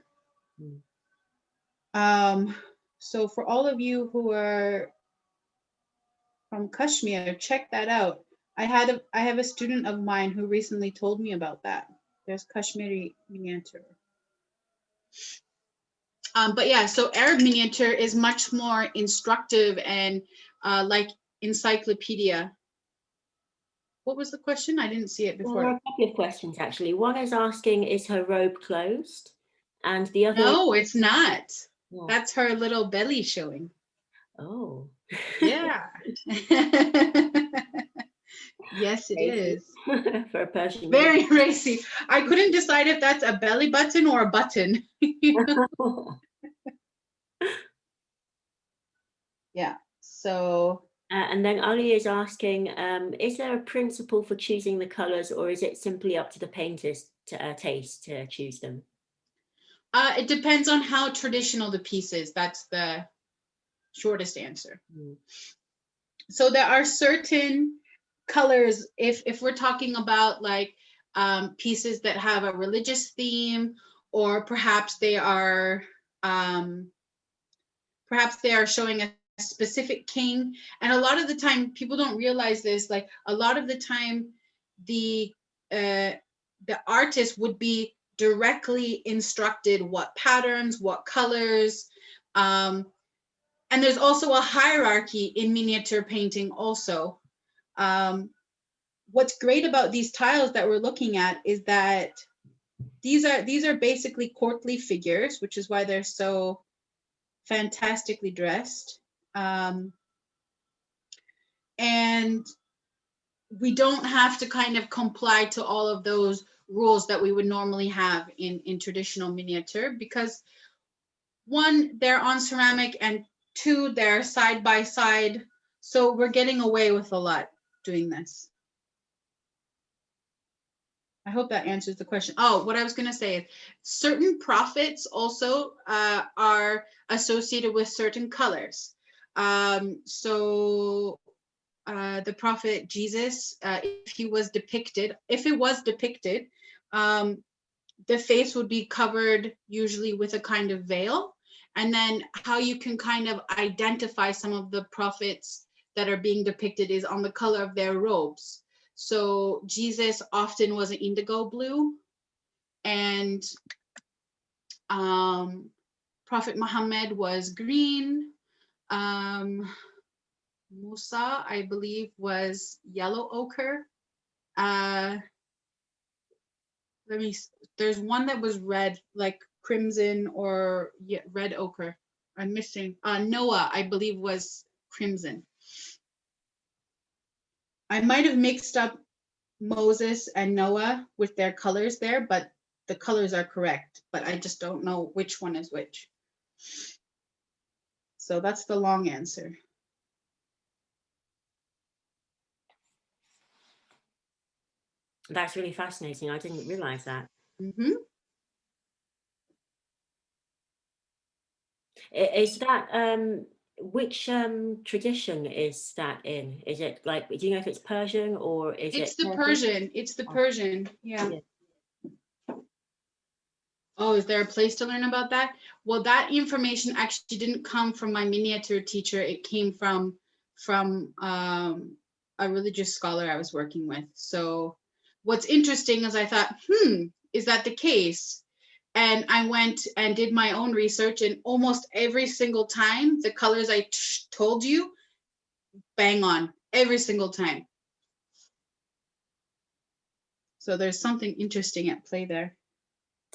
So for all of you who are from Kashmir, check that out. I have a student of mine who recently told me about that. There's Kashmiri miniature. But yeah, so Arab miniature is much more instructive and like encyclopedia. What was the question? I didn't see it before. There are a couple of questions actually. One is asking, is her robe closed? And the other No, it's not. Yeah. That's her little belly showing. Oh. Yeah. Yes, it is. For a Persian. Very racy. I couldn't decide if that's a belly button or a button. Yeah. So. And then Ali is asking, is there a principle for choosing the colors, or is it simply up to the painter's taste to choose them? It depends on how traditional the piece is. That's the shortest answer. So there are certain colors, if we're talking about like pieces that have a religious theme, or perhaps they are showing a specific king. And a lot of the time people don't realize this, like a lot of the time the artist would be directly instructed what patterns, what colors, and there's also a hierarchy in miniature painting also. What's great about these tiles that we're looking at is that these are basically courtly figures, which is why they're so fantastically dressed. And we don't have to kind of comply to all of those rules that we would normally have in traditional miniature, because one, they're on ceramic, and two, they're side by side. So we're getting away with a lot doing this. I hope that answers the question. Oh, what I was going to say is certain prophets also are associated with certain colors. So the prophet Jesus, if it was depicted, the face would be covered usually with a kind of veil. And then how you can kind of identify some of the prophets that are being depicted is on the color of their robes. So Jesus often was an indigo blue, and Prophet Muhammad was green. Musa, I believe, was yellow ochre. There's one that was red, like crimson or red ochre. I'm missing. Noah, I believe, was crimson. I might have mixed up Moses and Noah with their colors there, but the colors are correct, but I just don't know which one is which. So that's the long answer. That's really fascinating. I didn't realize that. Is that which tradition is that in? Is it like, do you know if it's Persian or is It's it the Turkish? Persian. It's the Persian. Yeah. Oh, is there a place to learn about that? Well, that information actually didn't come from my miniature teacher. It came from a religious scholar I was working with. So what's interesting is I thought, is that the case? And I went and did my own research, and almost every single time, the colors I told you, bang on, every single time. So there's something interesting at play there.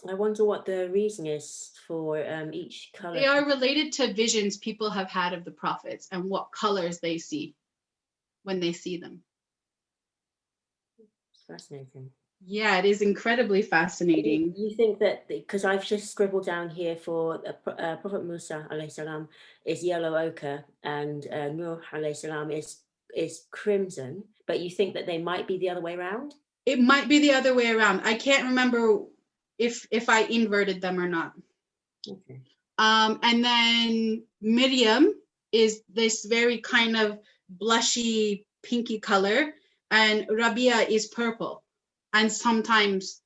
I wonder what the reason is for each color. They are related to visions people have had of the prophets and what colors they see when they see them. It's fascinating. Yeah, it is incredibly fascinating. You think that, because I've just scribbled down here for Prophet Musa alayhi salam is yellow ochre and Nuh alayhi salam is crimson, but you think that they might be the other way around? It might be the other way around. I can't remember if I inverted them or not. Okay. And then Miriam is this very kind of blushy pinky color, and Rabia is purple and sometimes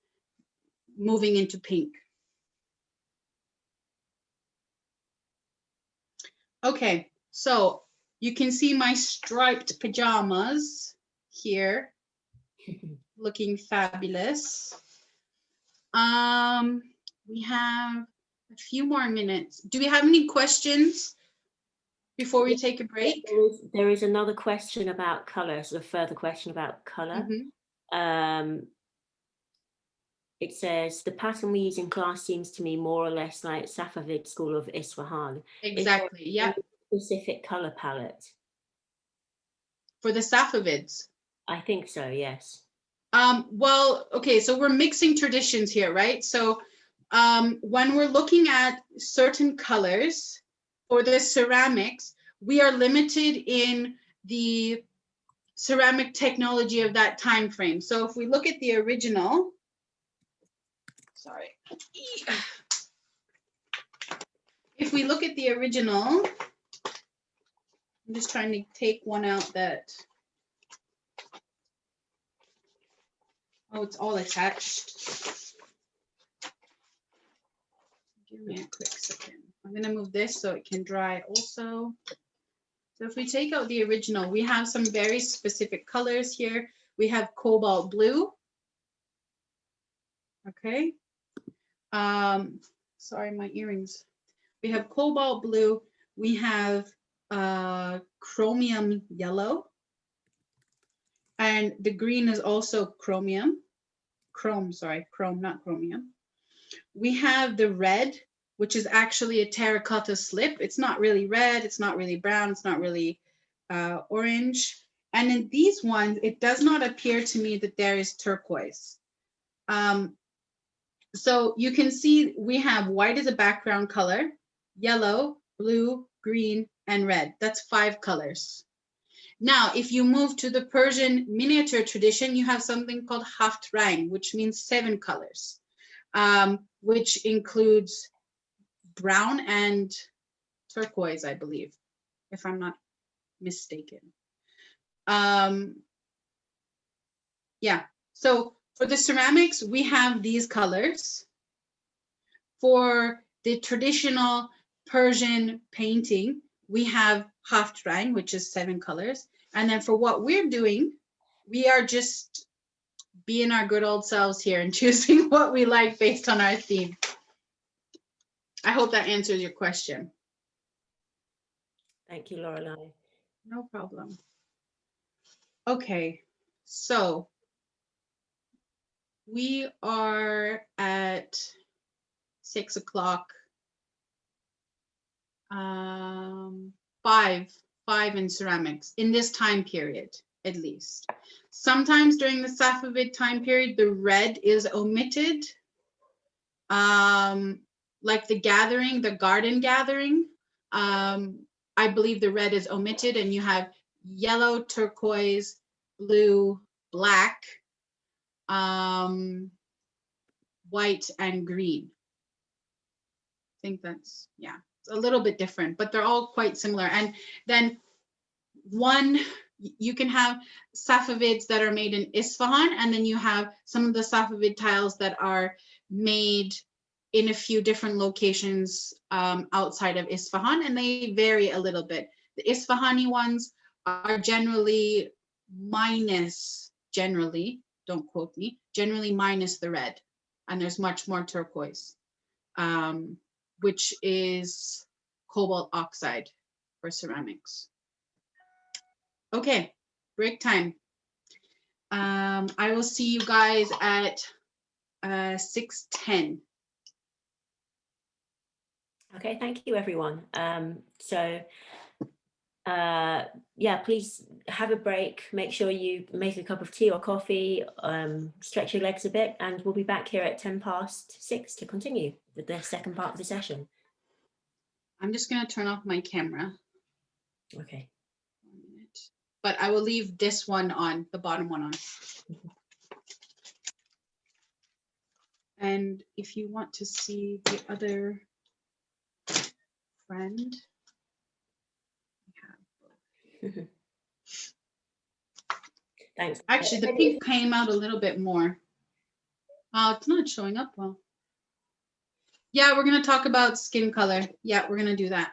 moving into pink. Okay, so you can see my striped pajamas here, looking fabulous. We have a few more minutes. Do we have any questions before we take a break? There is another question about color, so a further question about color. It says, the pattern we use in class seems to me more or less like Safavid school of Isfahan. Exactly, yeah. Specific color palette? For the Safavids? I think so, yes. Well, okay, so we're mixing traditions here, right? So when we're looking at certain colors for the ceramics, we are limited in the ceramic technology of that time frame. So if we look at the original, sorry. If we look at the original, I'm just trying to take one out that, oh, it's all attached. Give me a quick second. I'm gonna move this so it can dry also. So if we take out the original, we have some very specific colors here. We have cobalt blue. Okay. Sorry, my earrings. We have cobalt blue. We have chromium yellow. And the green is also chromium. Chrome, not chromium. We have the red, which is actually a terracotta slip. It's not really red, it's not really brown, it's not really orange. And in these ones, it does not appear to me that there is turquoise. So you can see we have white as a background color, yellow, blue, green, and red. That's 5 colors. Now, if you move to the Persian miniature tradition, you have something called haft rang, which means 7 colors, which includes brown and turquoise, I believe, if I'm not mistaken. Yeah, so for the ceramics, we have these colors. For the traditional Persian painting, we have haft rang, which is 7 colors. And then for what we're doing, we are just being our good old selves here and choosing what we like based on our theme. I hope that answers your question. Thank you, Laurelie. No problem. Okay, so we are at 6 o'clock. 5 in ceramics in this time period, at least. Sometimes during the Safavid time period, the red is omitted. Like the gathering, the garden gathering, I believe the red is omitted, and you have yellow, turquoise, blue, black, white, and green. I think that's, yeah. a little bit different, but they're all quite similar. And then one, you can have Safavids that are made in Isfahan, and then you have some of the Safavid tiles that are made in a few different locations outside of Isfahan, and they vary a little bit. The Isfahani ones are generally minus, don't quote me, generally minus the red, and there's much more turquoise, which is cobalt oxide for ceramics. Okay, break time. I will see you guys at 6:10. Okay, thank you, everyone. Yeah, please have a break. Make sure you make a cup of tea or coffee, stretch your legs a bit, and we'll be back here at 6:10 to continue with the second part of the session. I'm just going to turn off my camera. Okay. 1 minute. But I will leave this one on, the bottom one on. And if you want to see the other friend, Thanks. Actually, the pink came out a little bit more. It's not showing up well. Yeah, we're going to talk about skin color. Yeah, we're going to do that.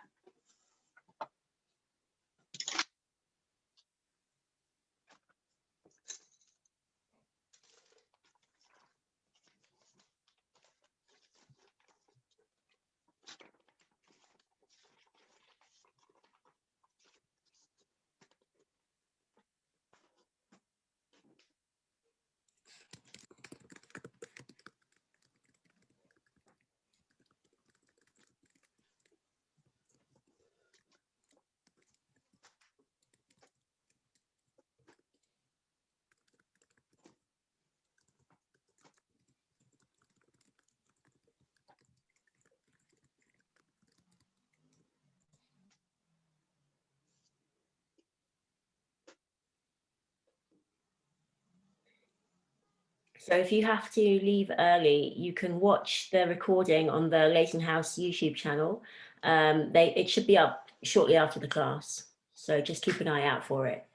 So if you have to leave early, you can watch the recording on the Leighton House YouTube channel. It should be up shortly after the class. So just keep an eye out for it.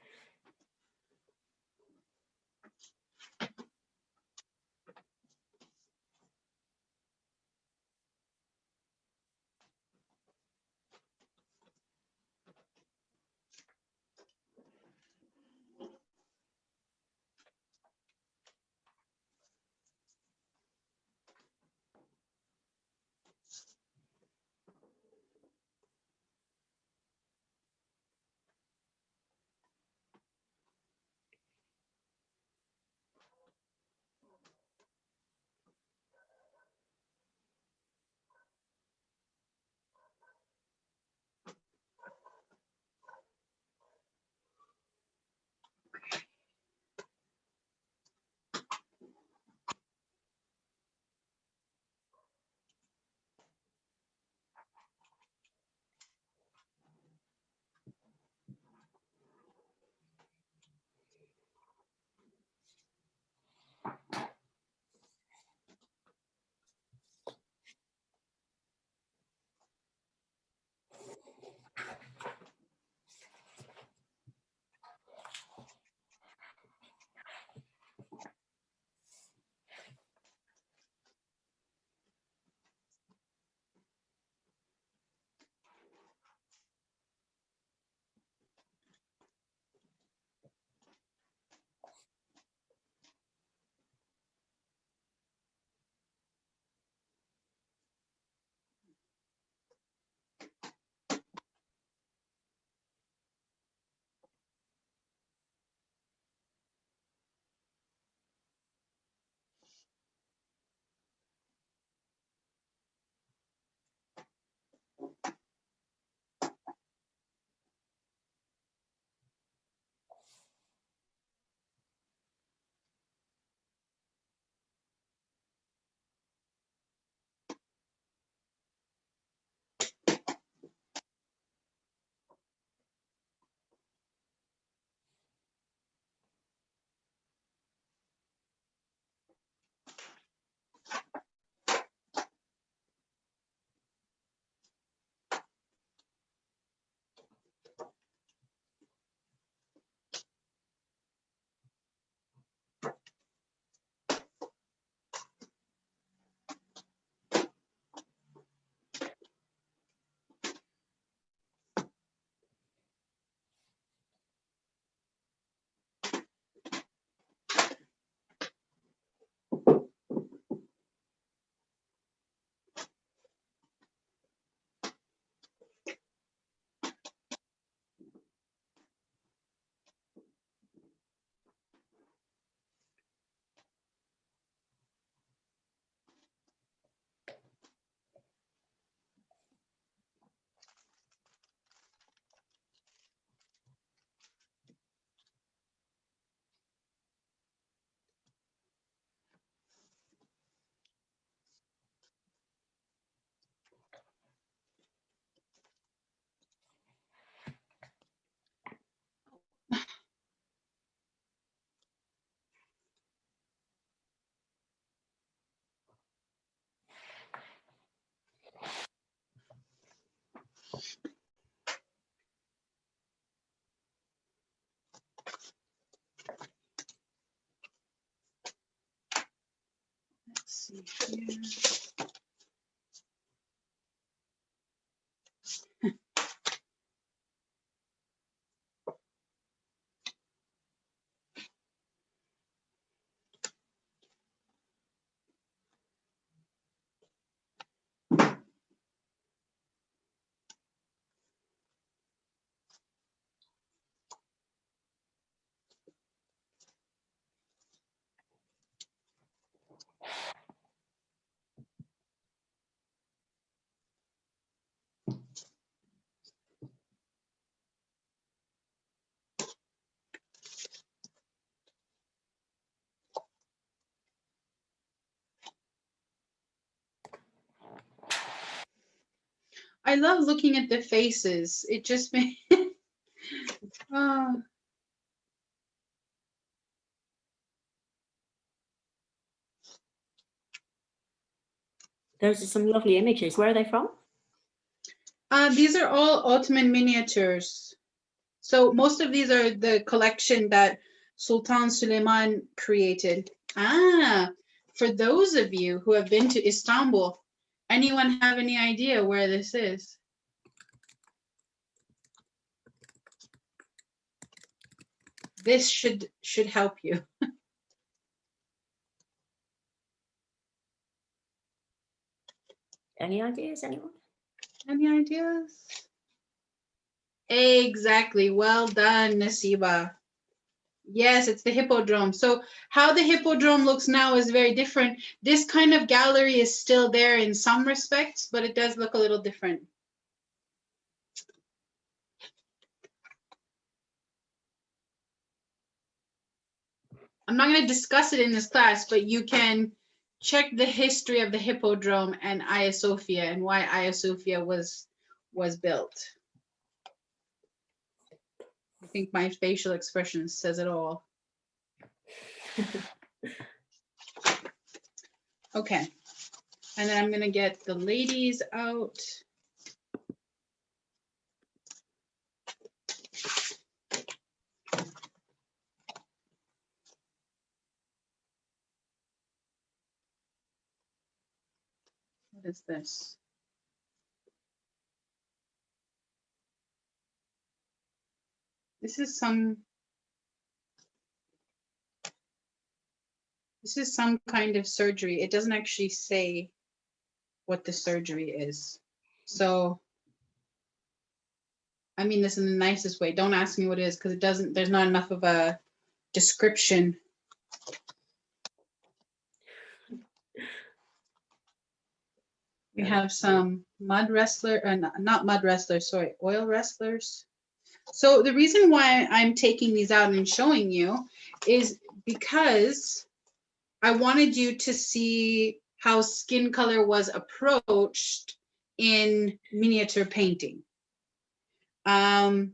see here. I love looking at the faces. It just makes oh. Those are some lovely images. Where are they from? These are all Ottoman miniatures. So most of these are the collection that Sultan Süleyman created. For those of you who have been to Istanbul, anyone have any idea where this is? This should help you. Any ideas, anyone? Any ideas? Exactly. Well done, Nasiba. Yes, it's the Hippodrome. So how the Hippodrome looks now is very different. This kind of gallery is still there in some respects, but it does look a little different. I'm not going to discuss it in this class, but you can check the history of the Hippodrome and Hagia Sophia and why Hagia Sophia was built. I think my facial expression says it all. Okay, and then I'm going to get the ladies out. What is this? This is some kind of surgery. It doesn't actually say what the surgery is. So, I mean this in the nicest way. Don't ask me what it is because there's not enough of a description. We have some mud wrestler, not mud wrestlers, sorry, oil wrestlers. So the reason why I'm taking these out and showing you is because I wanted you to see how skin color was approached in miniature painting. Also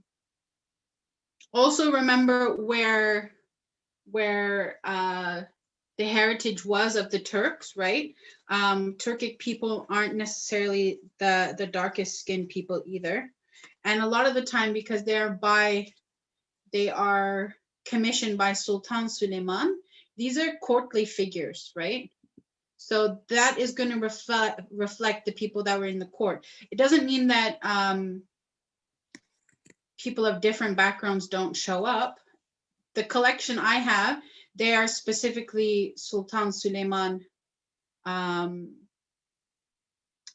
remember where the heritage was of the Turks, right? Turkic people aren't necessarily the darkest skinned people either. And a lot of the time, because they are commissioned by Sultan Süleyman, these are courtly figures, right? So that is going to reflect the people that were in the court. It doesn't mean that people of different backgrounds don't show up. The collection I have, they are specifically Sultan Süleyman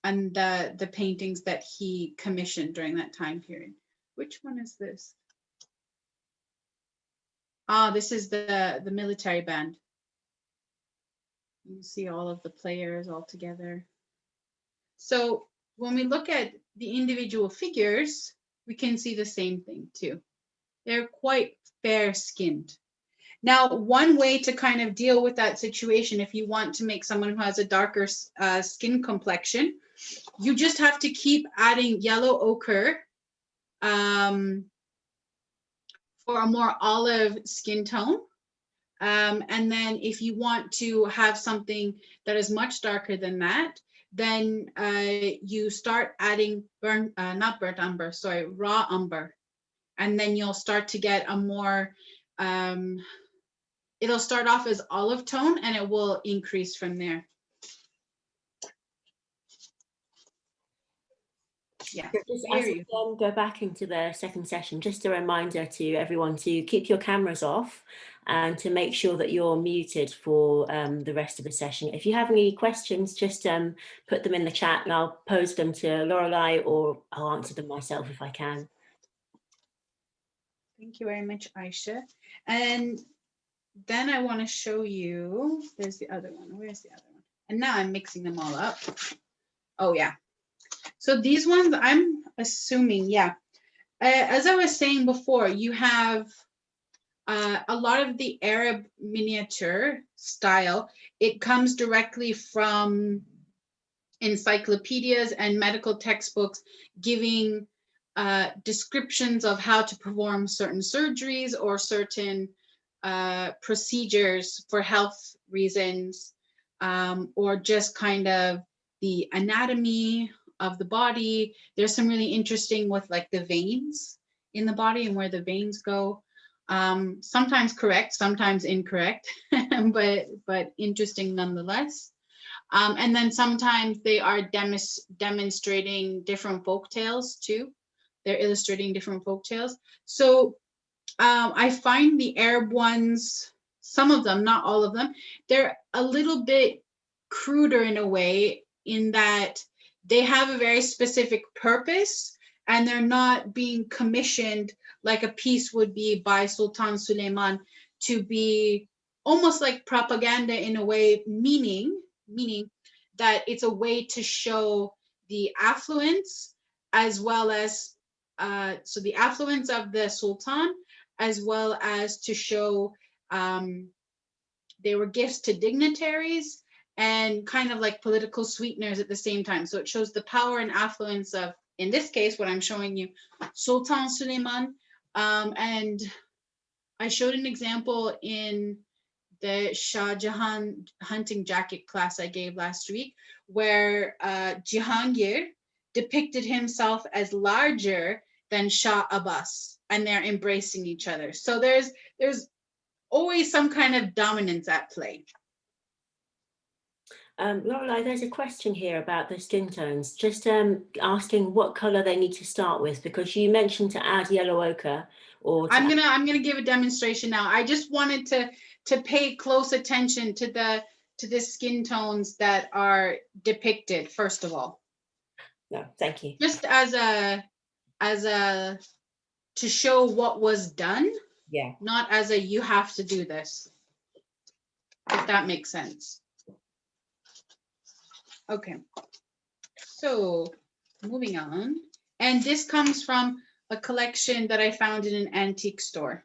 and the paintings that he commissioned during that time period. Which one is this? This is the military band. You see all of the players all together. So when we look at the individual figures, we can see the same thing too. They're quite fair-skinned. Now, one way to kind of deal with that situation, if you want to make someone who has a darker skin complexion, you just have to keep adding yellow ochre for a more olive skin tone. And then if you want to have something that is much darker than that, then you start adding not burnt umber, sorry, raw umber. And then you'll start to get a more, it'll start off as olive tone and it will increase from there. Yeah. Just as we go back into the second session, just a reminder to everyone to keep your cameras off and to make sure that you're muted for the rest of the session. If you have any questions, just put them in the chat and I'll pose them to Laurelie, or I'll answer them myself if I can. Thank you very much, Ayesha. And then I want to show you, there's the other one. Where's the other one? And now I'm mixing them all up. Oh, yeah. So these ones, I'm assuming, yeah. As I was saying before, you have a lot of the Arab miniature style. It comes directly from encyclopedias and medical textbooks giving descriptions of how to perform certain surgeries or certain procedures for health reasons, or just kind of the anatomy of the body. There's some really interesting with like the veins in the body and where the veins go. Sometimes correct, sometimes incorrect, but interesting nonetheless. And then sometimes they are demonstrating different folk tales too. They're illustrating different folk tales. So I find the Arab ones, some of them, not all of them, they're a little bit cruder in a way, in that they have a very specific purpose and they're not being commissioned like a piece would be by Sultan Suleiman to be almost like propaganda in a way, meaning that it's a way to show the affluence as well as so the affluence of the Sultan, as well as to show they were gifts to dignitaries and kind of like political sweeteners at the same time. So it shows the power and affluence of, in this case, what I'm showing you, Sultan Suleiman. And I showed an example in the Shah Jahan hunting jacket class I gave last week, where Jahangir depicted himself as larger than Shah Abbas, and they're embracing each other. So there's always some kind of dominance at play. Laurelie, there's a question here about the skin tones, just asking what color they need to start with, because you mentioned to add yellow ochre. Or I'm gonna give a demonstration now. I just wanted to pay close attention to the skin tones that are depicted first of all. No, thank you. Just as a to show what was done. Yeah. Not as a you have to do this. If that makes sense. Okay. So moving on, and this comes from a collection that I found in an antique store,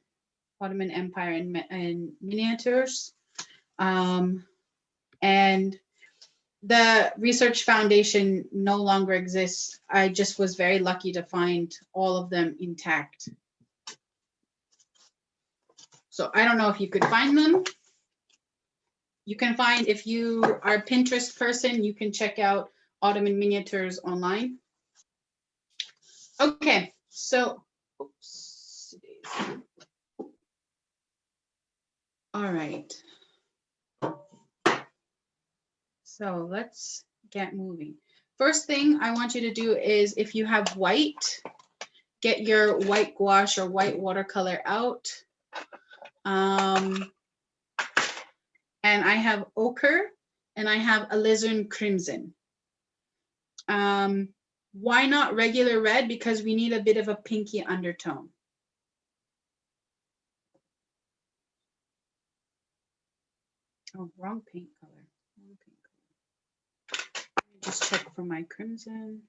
Ottoman Empire and miniatures. And the research foundation no longer exists. I just was very lucky to find all of them intact. So I don't know if you could find them. You can find, if you are a Pinterest person, you can check out Ottoman miniatures online. Okay, so, oops. All right. So let's get moving. First thing I want you to do is, if you have white, get your white gouache or white watercolor out. And I have ochre and I have alizarin crimson. Why not regular red? Because we need a bit of a pinky undertone. Oh, wrong paint color. Wrong paint color. Let me just check for my crimson.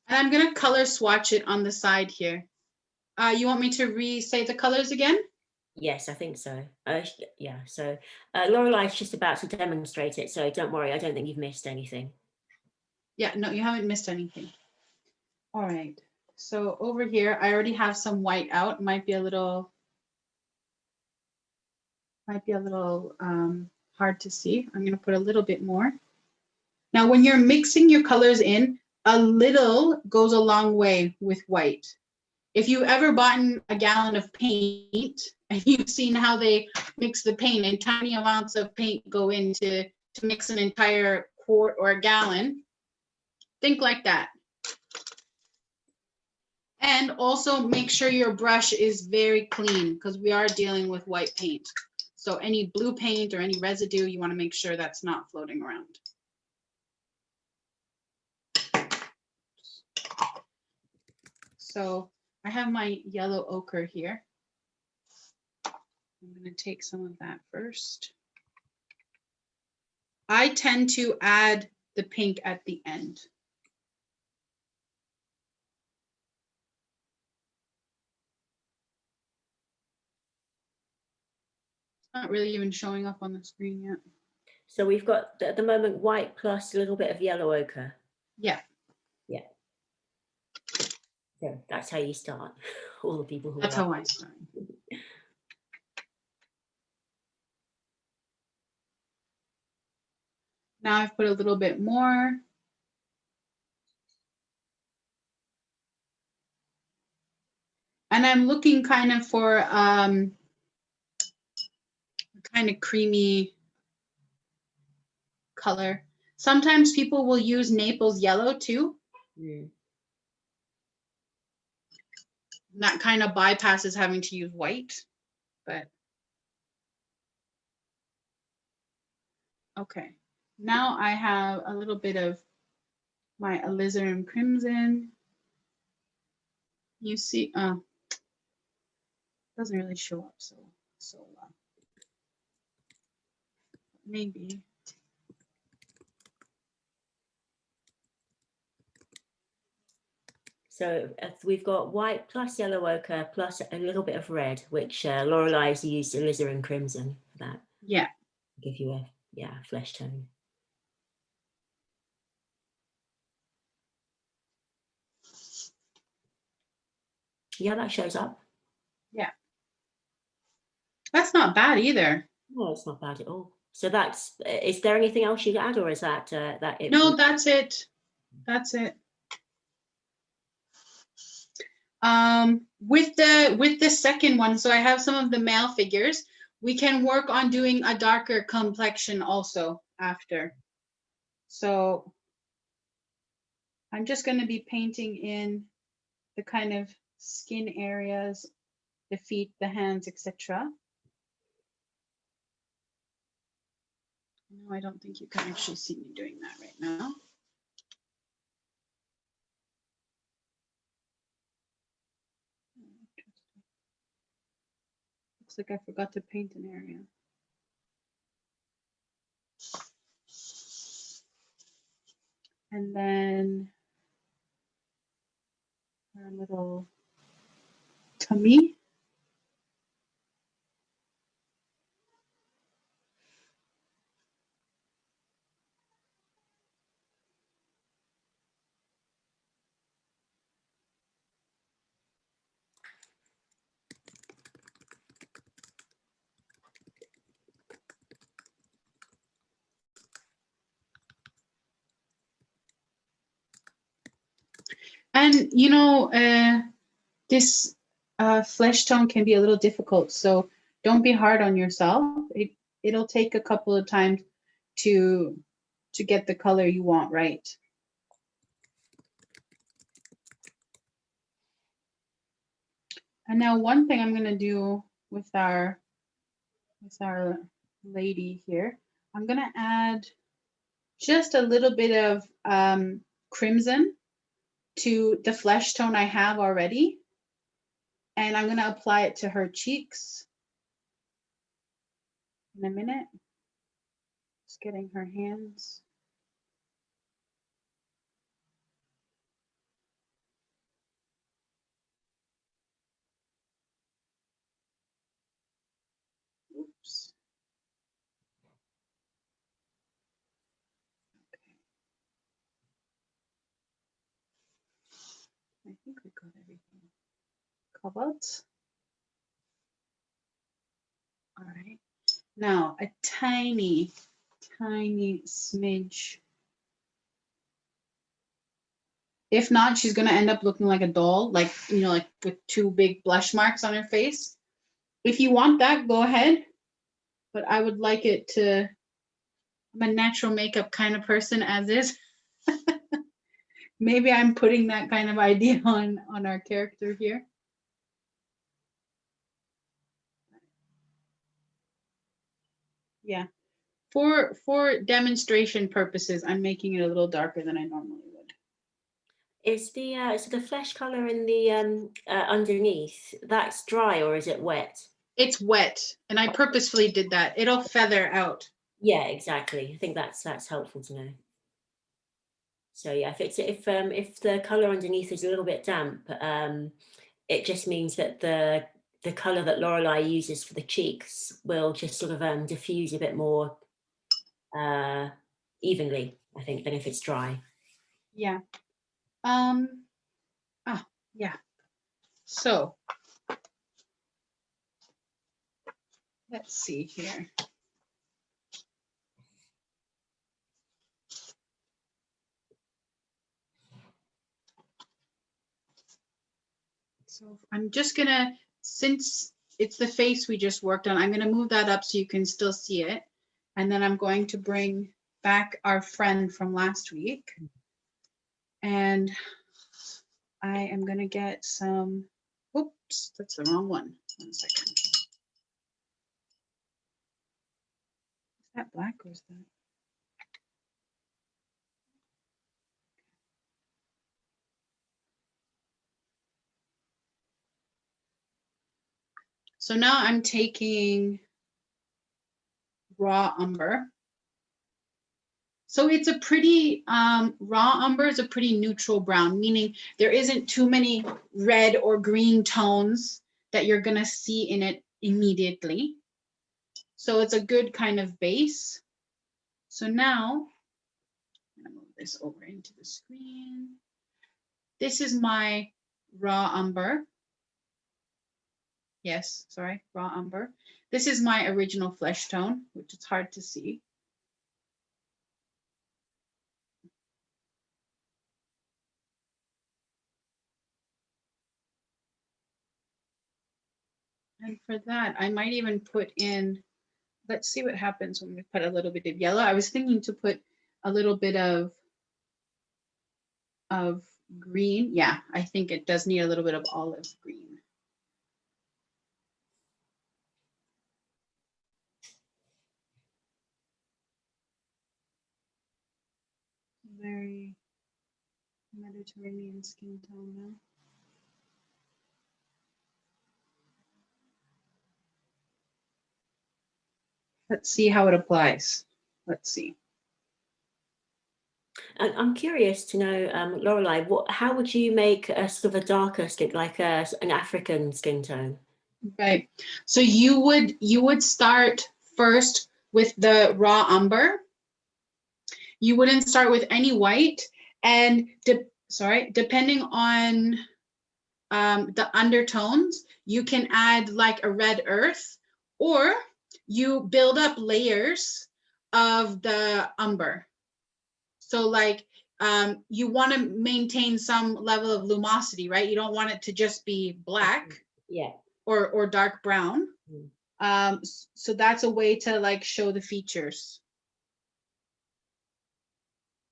And I'm gonna color swatch it on the side here. You want me to re-say the colors again? Yes, I think so. Yeah, so Laurelie is just about to demonstrate it, so don't worry, I don't think you've missed anything. Yeah, no, you haven't missed anything. All right, so over here, I already have some white out. Might be a little hard to see. I'm gonna put a little bit more. Now, when you're mixing your colors in, a little goes a long way with white. if you've ever bought a gallon of paint and you've seen how they mix the paint and tiny amounts of paint go into to mix an entire quart or a gallon, think like that. And also make sure your brush is very clean because we are dealing with white paint. So any blue paint or any residue, you want to make sure that's not floating around. So I have my yellow ochre here. I'm going to take some of that first. I tend to add the pink at the end. It's not really even showing up on the screen yet. So we've got at the moment white plus a little bit of yellow ochre. Yeah. Yeah. So that's how you start. All the people who That's how I start. Now I've put a little bit more. And I'm looking kind of for kind of creamy color. Sometimes people will use Naples yellow too. Mm. That kind of bypasses having to use white, but okay. Now I have a little bit of my alizarin crimson. You see, doesn't really show up so well. Maybe. So we've got white plus yellow ochre plus a little bit of red, which Laurelie used alizarin crimson for that. Yeah. Give you a flesh tone. Yeah, that shows up. Yeah. That's not bad either. No, it's not bad at all. So that's, is there anything else you'd add, or is that that it? No, that's it. That's it. With the second one, so I have some of the male figures. We can work on doing a darker complexion also after. So I'm just going to be painting in the kind of skin areas, the feet, the hands, etc. No, I don't think you can actually see me doing that right now. Looks like I forgot to paint an area. And then our little tummy. And you know, this flesh tone can be a little difficult, so don't be hard on yourself. It'll take a couple of times to get the color you want right. And now one thing I'm going to do with our lady here, I'm going to add just a little bit of crimson to the flesh tone I have already. And I'm going to apply it to her cheeks in a minute. Just getting her hands. Oops. Okay. I think we got everything covered. All right. Now a tiny, tiny smidge If not, she's gonna end up looking like a doll, like, you know, like with two big blush marks on her face. If you want that, go ahead. But I would like it to, I'm a natural makeup kind of person as is. Maybe I'm putting that kind of idea on our character here. Yeah. For demonstration purposes, I'm making it a little darker than I normally would. Is the so the flesh color in the underneath, that's dry or is it wet? It's wet, and I purposefully did that. It'll feather out. Yeah, exactly. I think that's helpful to know. So yeah, if the color underneath is a little bit damp, it just means that the color that Laurelie uses for the cheeks will just sort of diffuse a bit more evenly, I think, than if it's dry. Yeah. Yeah. So let's see here. So I'm just gonna, since it's the face we just worked on, I'm gonna move that up so you can still see it. And then I'm going to bring back our friend from last week. And I am gonna get some, oops, that's the wrong one. 1 second. Is that black or is that? So now I'm taking raw umber. So it's a pretty, raw umber is a pretty neutral brown, meaning there isn't too many red or green tones that you're gonna see in it immediately. So it's a good kind of base. So now, I'm gonna move this over into the screen. This is my raw umber. Yes, sorry, raw umber. This is my original flesh tone, which is hard to see. And for that, I might even put in, let's see what happens when we put a little bit of yellow. I was thinking to put a little bit of green. Yeah, I think it does need a little bit of olive green. Very Mediterranean skin tone now. Let's see how it applies. Let's see. And I'm curious to know, Laurelie, how would you make a sort of a darker skin, like an African skin tone? Right. So you would start first with the raw umber. You wouldn't start with any white, and depending on the undertones, you can add like a red earth, or you build up layers of the umber. So like you want to maintain some level of lumosity, right? You don't want it to just be black, yeah, or dark brown. So that's a way to like show the features.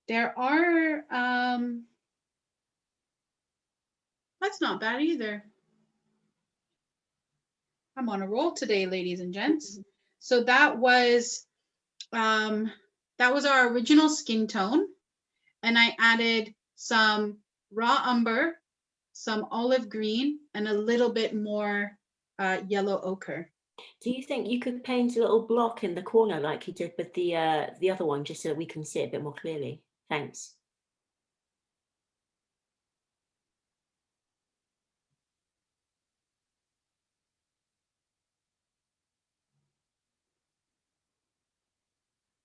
There are that's not bad either. I'm on a roll today, ladies and gents. So that was our original skin tone, and I added some raw umber, some olive green, and a little bit more yellow ochre. Do you think you could paint a little block in the corner like you did with the other one, just so that we can see it a bit more clearly? Thanks.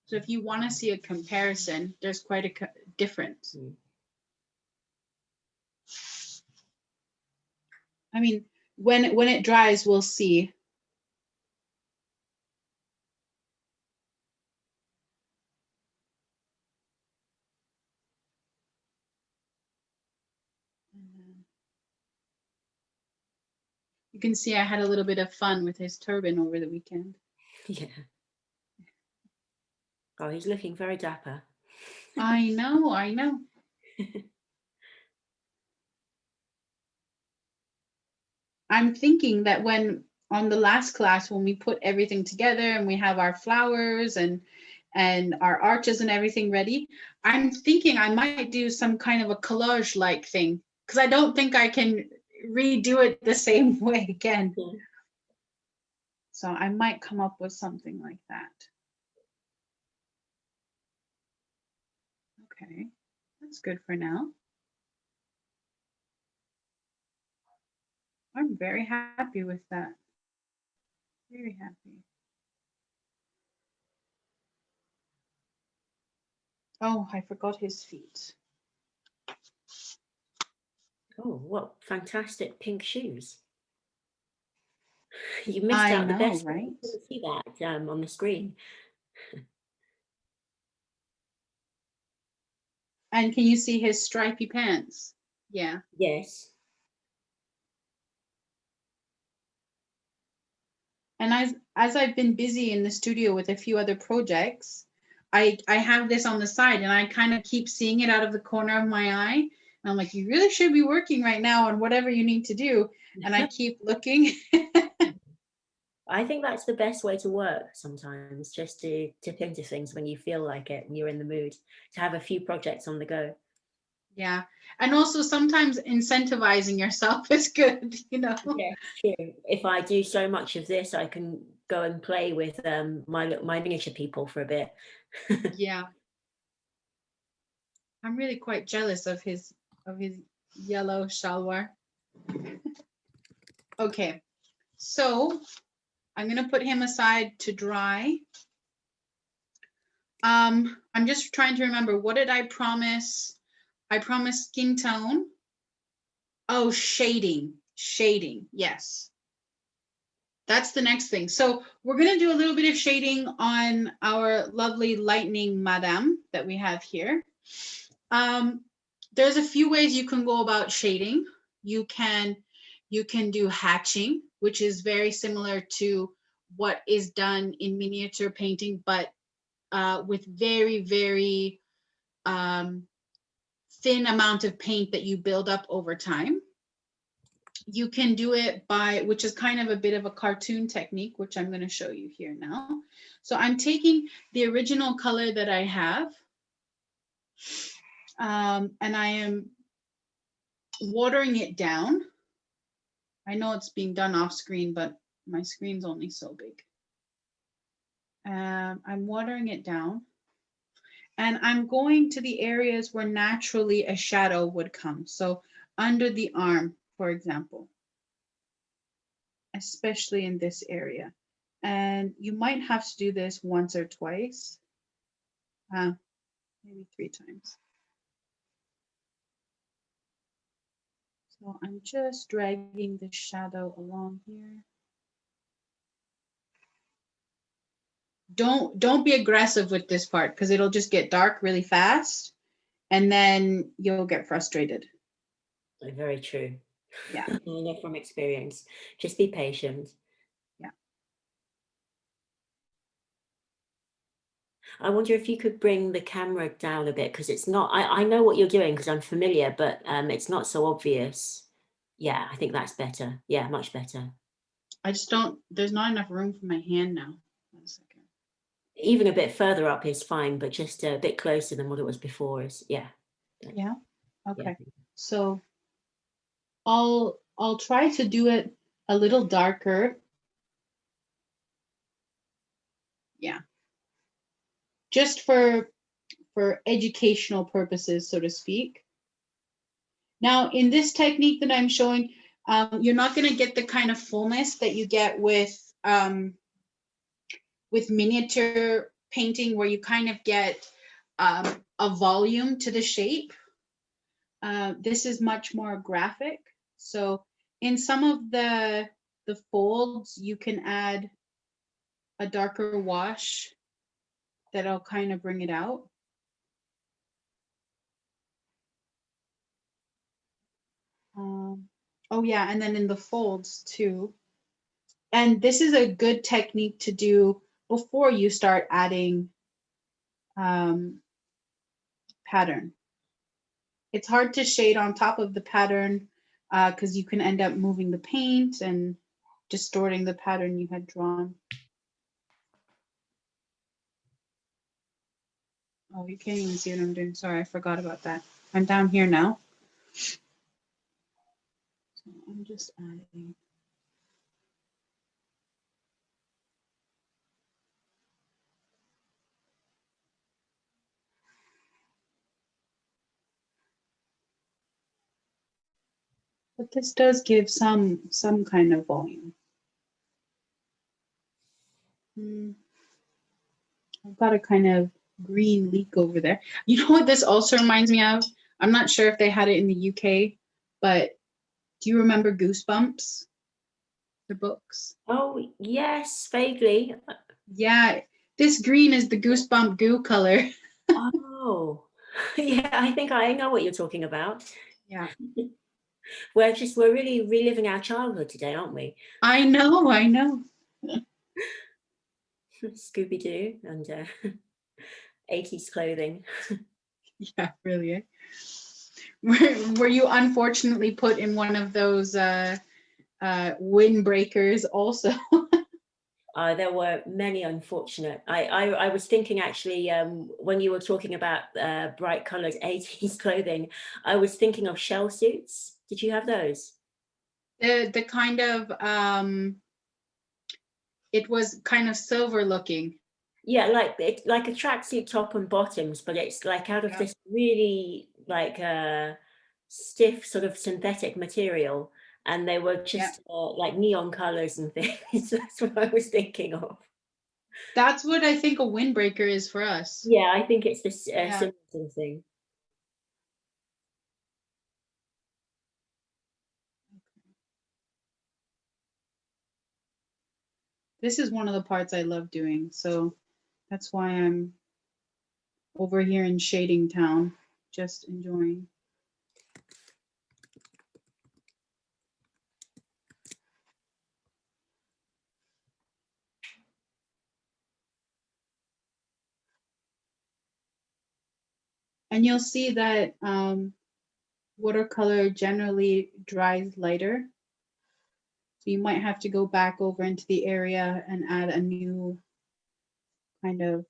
So if you want to see a comparison, there's quite a difference. I mean, when it dries, we'll see. You can see I had a little bit of fun with his turban over the weekend. Yeah. Oh, he's looking very dapper. I know, I know. I'm thinking that when on the last class, when we put everything together and we have our flowers and our arches and everything ready, I'm thinking I might do some kind of a collage like thing, because I don't think I can redo it the same way again. Yeah. So I might come up with something like that. Okay, that's good for now. I'm very happy with that. Very happy. Oh, I forgot his feet. Oh, what fantastic pink shoes. You missed I out the know, best right? one. You couldn't see that on the screen. And can you see his stripy pants? Yeah. Yes. And as I've been busy in the studio with a few other projects, I have this on the side and I kind of keep seeing it out of the corner of my eye. And I'm like, you really should be working right now on whatever you need to do. And I keep looking. I think that's the best way to work sometimes, just to tip into things when you feel like it and you're in the mood, to have a few projects on the go. Yeah. And also sometimes incentivizing yourself is good, you know. Yes, true. If I do so much of this, I can go and play with my miniature people for a bit. Yeah. I'm really quite jealous of his yellow shalwar. Okay. So I'm going to put him aside to dry. I'm just trying to remember, what did I promise? I promised skin tone. Oh, shading. Shading. Yes. That's the next thing. So we're going to do a little bit of shading on our lovely lightning madame that we have here. There's a few ways you can go about shading. You can do hatching, which is very similar to what is done in miniature painting, but with very, very thin amount of paint that you build up over time. You can do it by, which is kind of a bit of a cartoon technique, which I'm going to show you here now. So I'm taking the original color that I have, and I am watering it down. I know it's being done off screen, but my screen's only so big. I'm watering it down. And I'm going to the areas where naturally a shadow would come. So under the arm, for example, especially in this area. And you might have to do this once or twice, maybe 3 times. So I'm just dragging the shadow along here. Don't be aggressive with this part because it'll just get dark really fast and then you'll get frustrated. Very true. Yeah. I know from experience. Just be patient. Yeah. I wonder if you could bring the camera down a bit, because it's not, I know what you're doing because I'm familiar, but it's not so obvious. Yeah, I think that's better. Yeah, much better. I just don't, there's not enough room for my hand now. 1 second. Even a bit further up is fine, but just a bit closer than what it was before is, yeah. Yeah. Okay. Yeah. So I'll try to do it a little darker. Yeah. Just for educational purposes, so to speak. Now, in this technique that I'm showing, you're not going to get the kind of fullness that you get with miniature painting, where you kind of get a volume to the shape. This is much more graphic. So in some of the folds, you can add a darker wash that'll kind of bring it out. Oh yeah, and then in the folds too. And this is a good technique to do before you start adding pattern. It's hard to shade on top of the pattern because you can end up moving the paint and distorting the pattern you had drawn. Oh, you can't even see what I'm doing. Sorry, I forgot about that. I'm down here now. So I'm just adding. But this does give some kind of volume. I've got a kind of green leak over there. You know what this also reminds me of? I'm not sure if they had it in the UK, but do you remember Goosebumps? The books? Oh, yes, vaguely. Yeah, this green is the Goosebump goo color. Oh, yeah, I think I know what you're talking about. Yeah. We're really reliving our childhood today, aren't we? I know. Scooby-Doo and 80s clothing. Yeah, really. Eh? Were you unfortunately put in one of those windbreakers also? There were many unfortunate. I was thinking actually when you were talking about bright colored 80s clothing, I was thinking of shell suits. Did you have those? The kind of it was kind of silver looking. Yeah, like a tracksuit top and bottoms, but it's like out of this really like stiff sort of synthetic material, and they were just like neon colors and things. That's what I was thinking of. That's what I think a windbreaker is for us. Yeah, I think it's this similar sort of thing. This is one of the parts I love doing, so that's why I'm over here in Shading Town, just enjoying. And you'll see that watercolor generally dries lighter. So you might have to go back over into the area and add a new kind of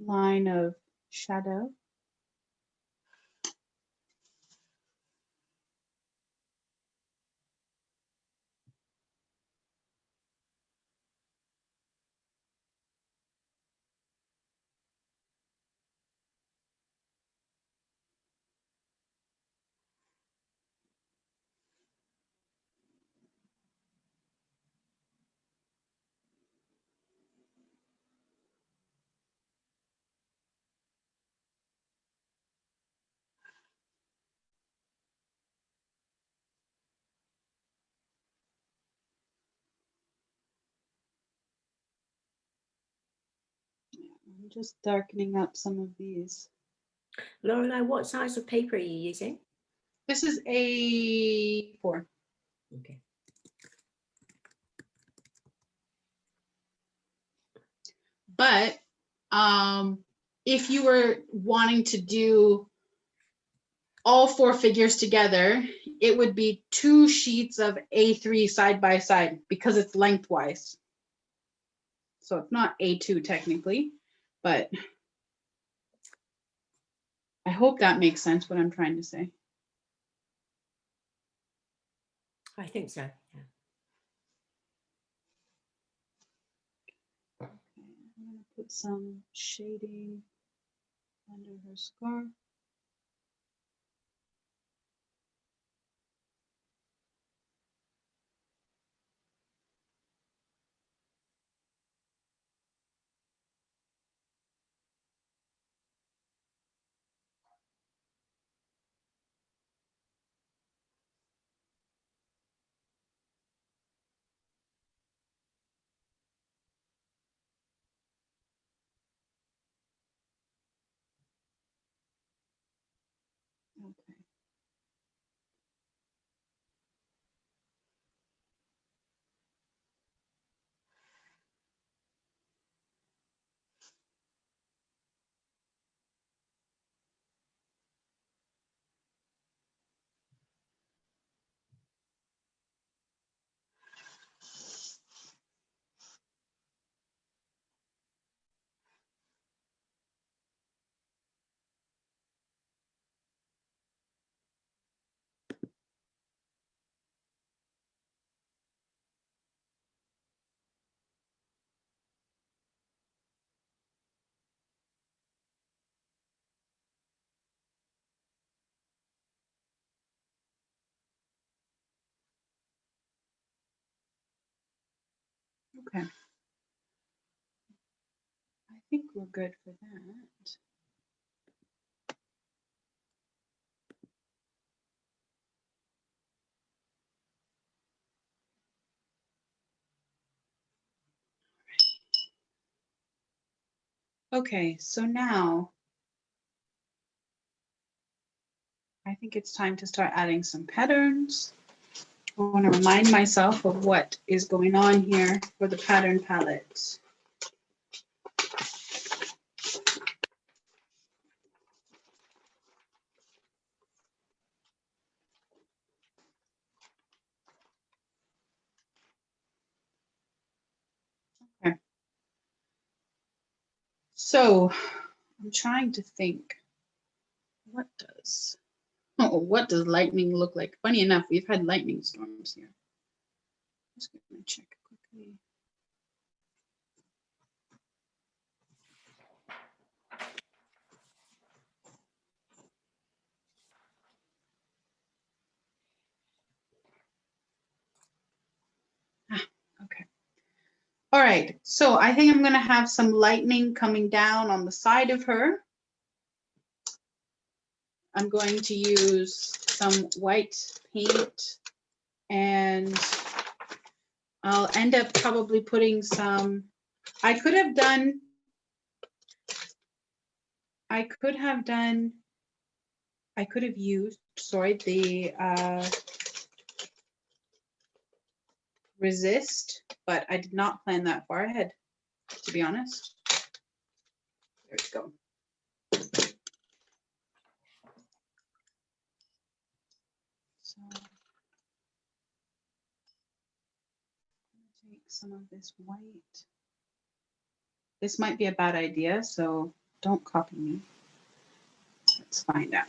line of shadow. I'm just darkening up some of these. Laurelie, what size of paper are you using? This is A4. Okay. But if you were wanting to do all 4 figures together, it would be 2 sheets of A3 side by side because it's lengthwise. So it's not A2 technically, but I hope that makes sense what I'm trying to say. I think so, yeah. Okay, I'm going to put some shading under her scarf. Okay. Okay. I think we're good for that. Okay, so now I think it's time to start adding some patterns. I want to remind myself of what is going on here for the pattern palette. Okay. So I'm trying to think, what does lightning look like? Funny enough, we've had lightning storms here. Just gonna check quickly. Okay. All right, so I think I'm gonna have some lightning coming down on the side of her. I'm going to use some white paint, and I'll end up probably putting some, I could have used, sorry, the resist, but I did not plan that far ahead, to be honest. There we go. So I'm gonna take some of this white. This might be a bad idea, so don't copy me. Let's find out.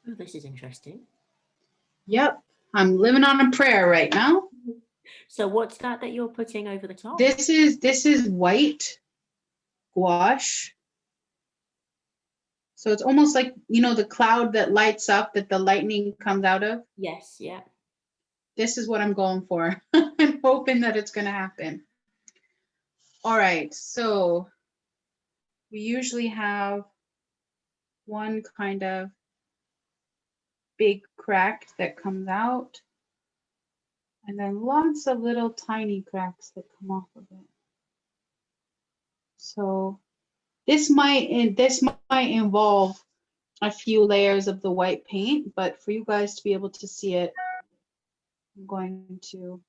Oh, this is interesting. Yep, I'm living on a prayer right now. So what's that you're putting over the top? This is white gouache. So it's almost like, you know, the cloud that lights up that the lightning comes out of. Yes, yeah. This is what I'm going for. I'm hoping that it's going to happen. All right, so we usually have one kind of big crack that comes out, and then lots of little tiny cracks that come off of it. So this might involve a few layers of the white paint, but for you guys to be able to see it, I'm going to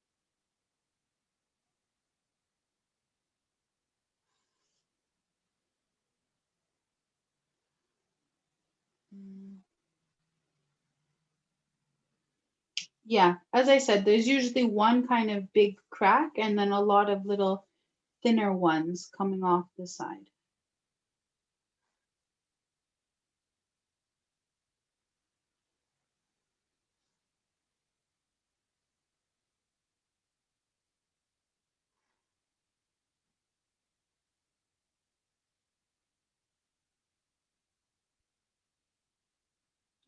yeah, as I said, there's usually one kind of big crack and then a lot of little thinner ones coming off the side.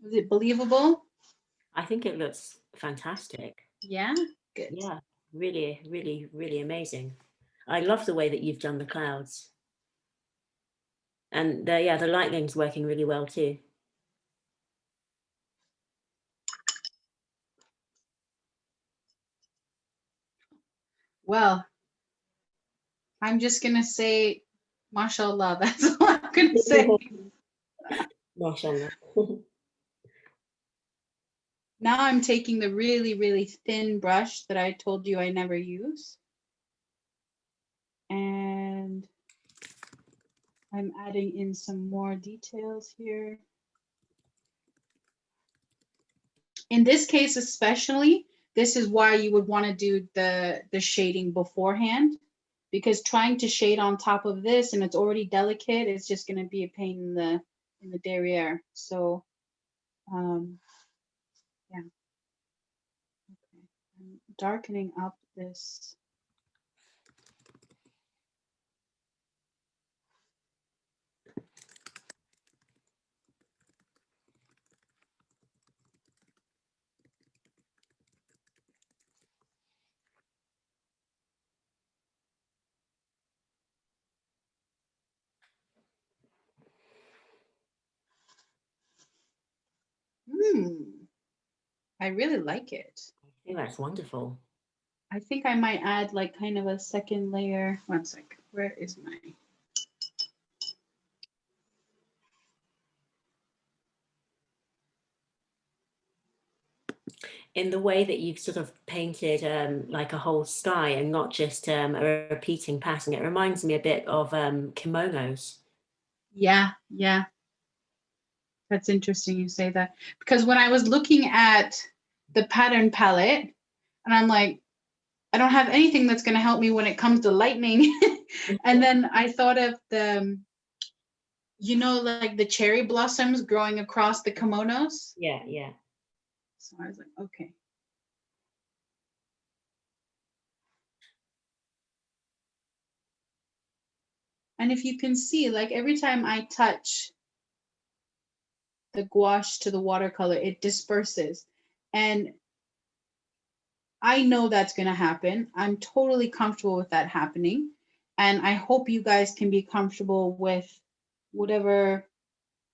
Is it believable? I think it looks fantastic. Yeah, good. Yeah, really, really, really amazing. I love the way that you've done the clouds. And the lightning's working really well too. Well, I'm just gonna say, mashallah. That's all I'm gonna say. Mashallah. Now I'm taking the really, really thin brush that I told you I never use. And I'm adding in some more details here. In this case especially, this is why you would want to do the shading beforehand, because trying to shade on top of this and it's already delicate, it's just going to be a pain in the derriere. So yeah. Okay. I'm darkening up this. I really like it. I think that's wonderful. I think I might add like kind of a second layer. One sec. Where is my? In the way that you've sort of painted like a whole sky and not just a repeating pattern, it reminds me a bit of kimonos. Yeah, yeah. That's interesting you say that, because when I was looking at the pattern palette and I'm like, I don't have anything that's going to help me when it comes to lightning. And then I thought of the, you know, like the cherry blossoms growing across the kimonos. Yeah, yeah. So I was like, okay. And if you can see, like every time I touch the gouache to the watercolor, it disperses. And I know that's going to happen. I'm totally comfortable with that happening. And I hope you guys can be comfortable with whatever,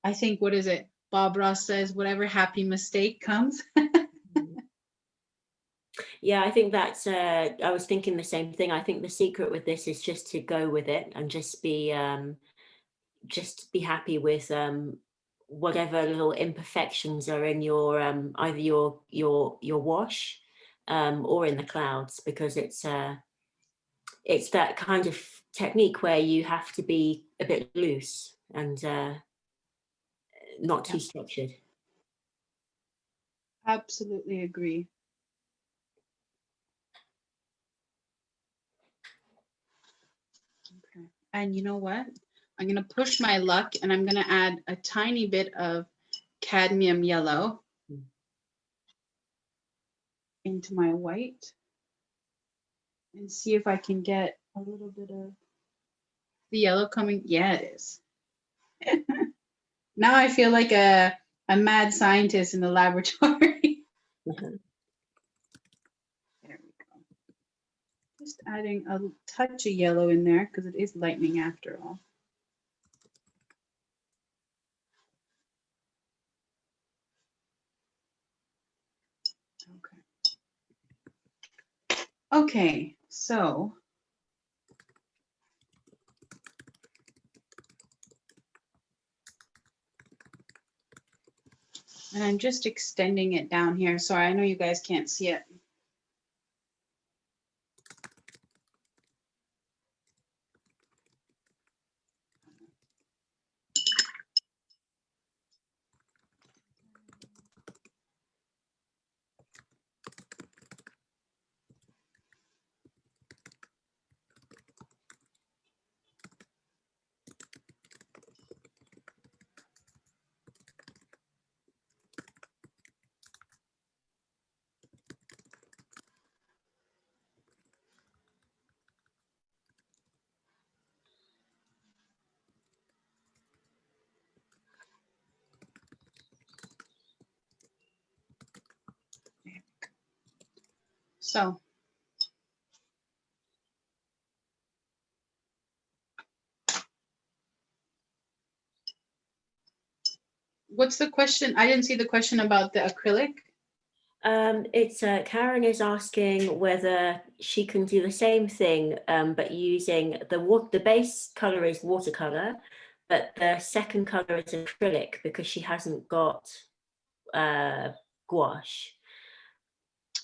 I think, what is it? Bob Ross says, whatever happy mistake comes. Yeah, I think that's, I was thinking the same thing. I think the secret with this is just to go with it and just be happy with whatever little imperfections are in your either your wash or in the clouds, because it's that kind of technique where you have to be a bit loose and not too structured. Absolutely agree. Okay. And you know what? I'm going to push my luck and I'm going to add a tiny bit of cadmium yellow into my white and see if I can get a little bit of the yellow coming. Yeah, it is. Now I feel like a mad scientist in the laboratory. There we go. Just adding a touch of yellow in there because it is lightning after all. Okay. Okay, so and I'm just extending it down here. Sorry, I know you guys can't see it. So what's the question? I didn't see the question about the acrylic. It's Karen is asking whether she can do the same thing, but using the base color is watercolor, but the second color is acrylic because she hasn't got gouache.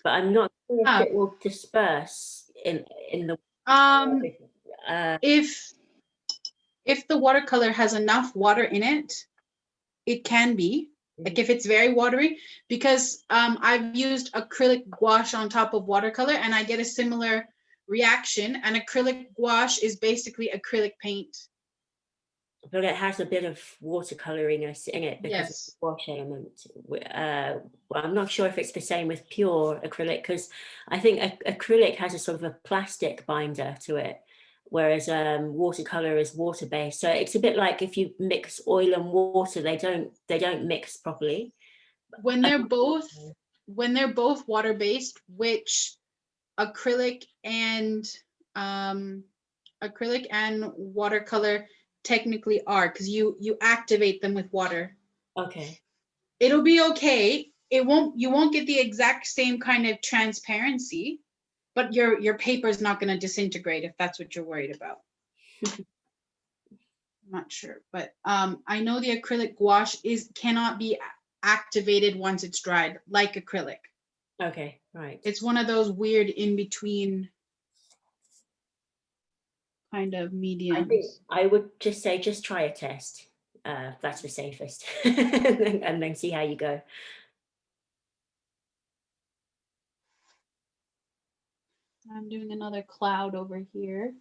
But I'm not sure if it will disperse in the. If the watercolor has enough water in it, it can be. Like if it's very watery, because I've used acrylic gouache on top of watercolor and I get a similar reaction. And acrylic gouache is basically acrylic paint. But it has a bit of watercoloriness in it because Yes. of the wash element. Well, I'm not sure if it's the same with pure acrylic, because I think acrylic has a sort of a plastic binder to it, whereas watercolor is water-based. So it's a bit like if you mix oil and water, they don't mix properly. When they're both water-based, which acrylic and watercolor technically are, because you activate them with water. Okay. It'll be okay. You won't get the exact same kind of transparency, but your paper is not going to disintegrate if that's what you're worried about. I'm not sure, but I know the acrylic gouache cannot be activated once it's dried, like acrylic. Okay, right. It's one of those weird in between kind of mediums. I think I would just say just try a test. That's the safest, and then see how you go. I'm doing another cloud over here.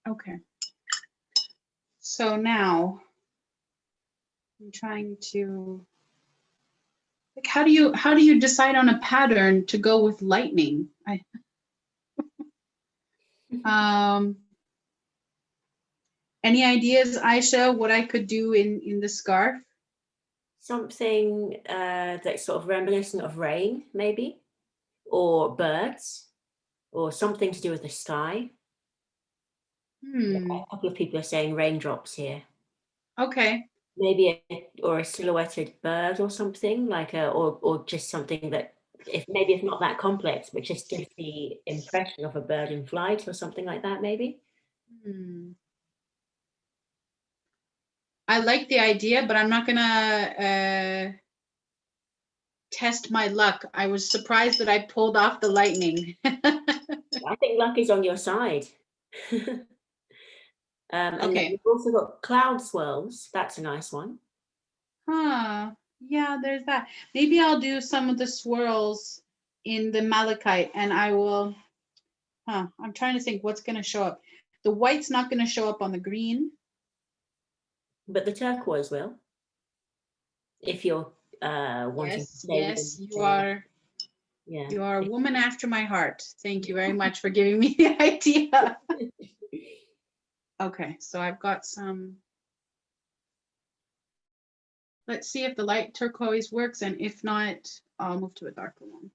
Okay. So now I'm trying to, like, how do you decide on a pattern to go with lightning? Any ideas, Ayesha, what I could do in the scarf? Something that's sort of reminiscent of rain, maybe, or birds, or something to do with the sky. A couple of people are saying raindrops here. Okay. Maybe or a silhouetted bird or something, like or just something that maybe it's not that complex, but just gives the impression of a bird in flight or something like that, maybe. I like the idea, but I'm not gonna test my luck. I was surprised that I pulled off the lightning. I think luck is on your side. And Okay. then we've also got cloud swirls. That's a nice one. Yeah, there's that. Maybe I'll do some of the swirls in the malachite and I will, I'm trying to think what's going to show up. The white's not going to show up on the green. But the turquoise will. If you're wanting to stay Yes, you are. Yeah. You are a woman after my heart. Thank you very much for giving me the idea. Okay, so I've got some. Let's see if the light turquoise works, and if not, I'll move to a darker one.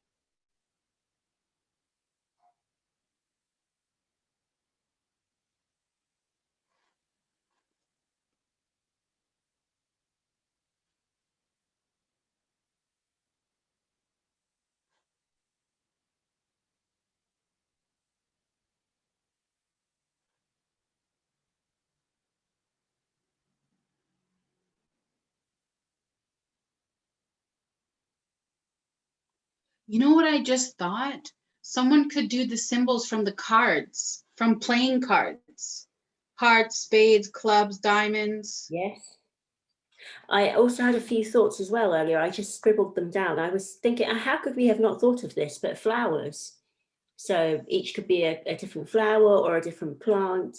You know what I just thought? Someone could do the symbols from the cards, from playing cards. Hearts, spades, clubs, diamonds. Yes. I also had a few thoughts as well earlier. I just scribbled them down. I was thinking, how could we have not thought of this? But flowers. So each could be a different flower or a different plant,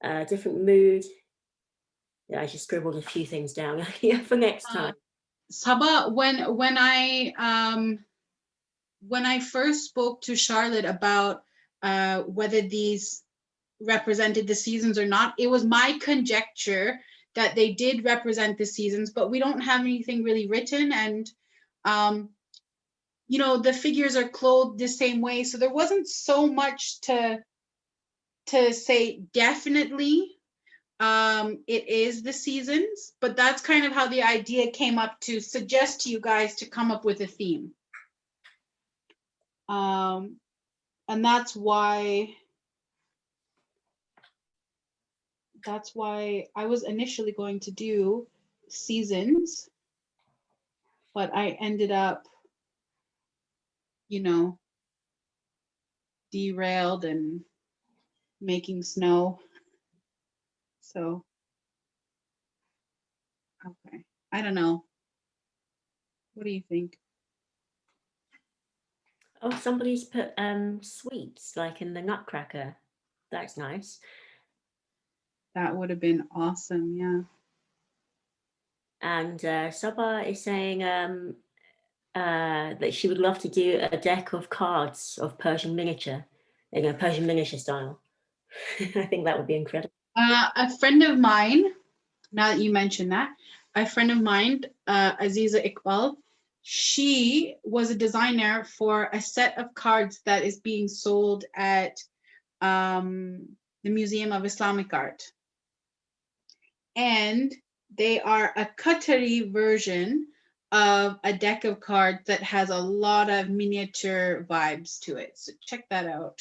a different mood. Yeah, I just scribbled a few things down for next time. Saba, when I when I first spoke to Charlotte about whether these represented the seasons or not, it was my conjecture that they did represent the seasons, but we don't have anything really written, and you know, the figures are clothed the same way, so there wasn't so much to say definitely it is the seasons, but that's kind of how the idea came up, to suggest to you guys to come up with a theme. And that's why I was initially going to do seasons, but I ended up, you know, derailed and making snow. So, okay, I don't know. What do you think? Oh, somebody's put sweets like in the Nutcracker. That's nice. That would have been awesome, yeah. And Sabah is saying that she would love to do a deck of cards of Persian miniature, in a Persian miniature style. I think that would be incredible. A friend of mine, now that you mention that, a friend of mine, Aziza Iqbal, she was a designer for a set of cards that is being sold at the Museum of Islamic Art. And they are a Qatari version of a deck of cards that has a lot of miniature vibes to it. So check that out.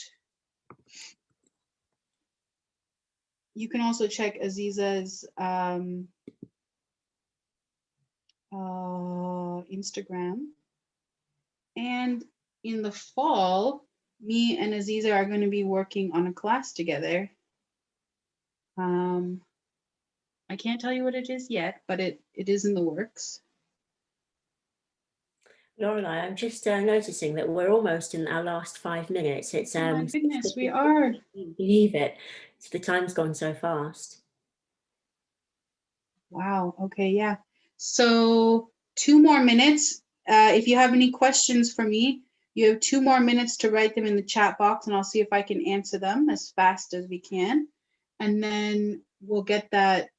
You can also check Aziza's Instagram. And in the fall, me and Aziza are going to be working on a class together. I can't tell you what it is yet, but it is in the works. Laurelie, I'm just noticing that we're almost in our last 5 minutes. It's Oh my goodness, we are. I can't believe it. The time's gone so fast. Wow. Okay. Yeah. So 2 more minutes. If you have any questions for me, you have 2 more minutes to write them in the chat box, and I'll see if I can answer them as fast as we can. And then we'll get that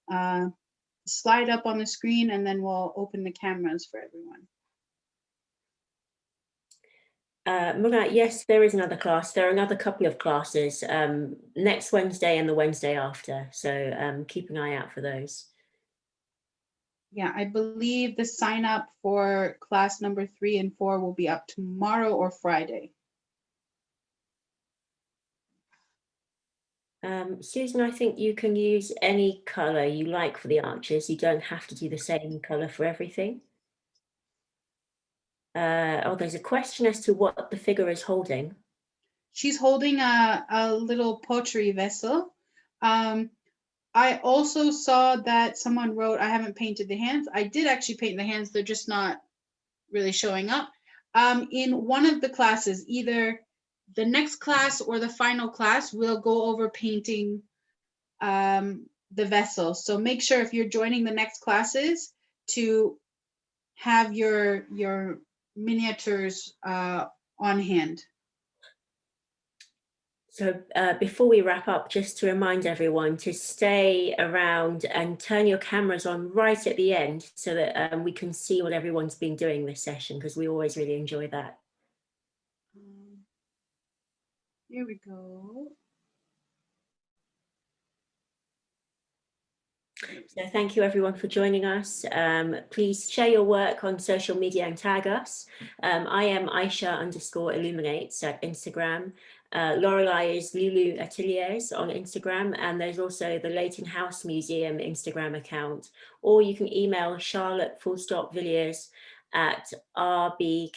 slide up on the screen, and then we'll open the cameras for everyone. Murat, yes, there is another class. There are another couple of classes next Wednesday and the Wednesday after. So keep an eye out for those. Yeah, I believe the sign up for class number 3 and 4 will be up tomorrow or Friday. Susan, I think you can use any color you like for the arches. You don't have to do the same color for everything. Oh, there's a question as to what the figure is holding. She's holding a little pottery vessel. I also saw that someone wrote, I haven't painted the hands. I did actually paint the hands. They're just not really showing up. In one of the classes, either the next class or the final class, we'll go over painting the vessel. So make sure if you're joining the next classes to have your miniatures on hand. So before we wrap up, just to remind everyone to stay around and turn your cameras on right at the end so that we can see what everyone's been doing this session, because we always really enjoy that. Here we go. So thank you everyone for joining us. Please share your work on social media and tag us. I am Ayesha_illuminates at Instagram. Laurelie is Lulu Ateliers on Instagram, and there's also the Leighton House Museum Instagram account, or you can email Charlotte_Villiers at rbkc.gov.uk.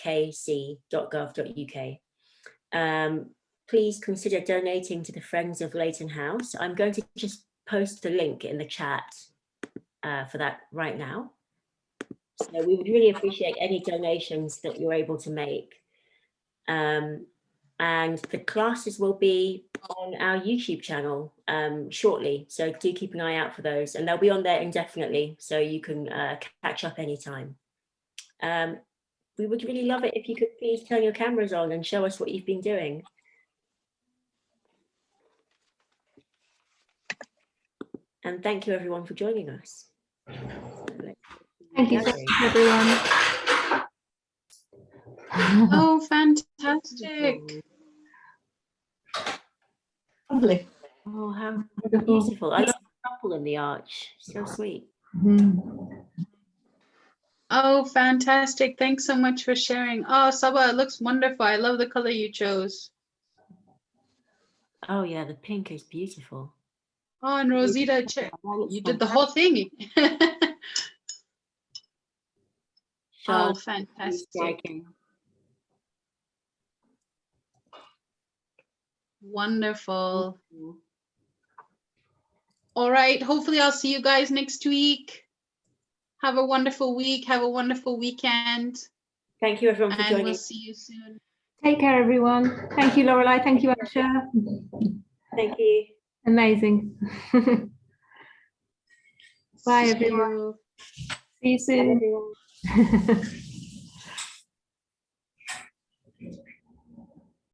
Please consider donating to the Friends of Leighton House. I'm going to just post the link in the chat for that right now. So we would really appreciate any donations that you're able to make. And the classes will be on our YouTube channel shortly. So do keep an eye out for those, and they'll be on there indefinitely, so you can catch up anytime. we would really love it if you could please turn your cameras on and show us what you've been doing. And thank you everyone for joining us. Thank you so much, everyone. Oh, fantastic. Lovely. Oh, how beautiful. I love the couple in the arch. So sweet. Oh, fantastic. Thanks so much for sharing. Oh, Saba, it looks wonderful. I love the color you chose. Oh yeah, the pink is beautiful. Oh, and Rosita, you did the whole thing. Oh, fantastic. Wonderful. All right. Hopefully I'll see you guys next week. Have a wonderful week. Have a wonderful weekend. Thank you everyone for joining. And we'll see you soon. Take care, everyone. Thank you, Laurelie. Thank you, Ayesha. Thank you. Amazing. Bye, everyone. See you soon. Bye, everyone.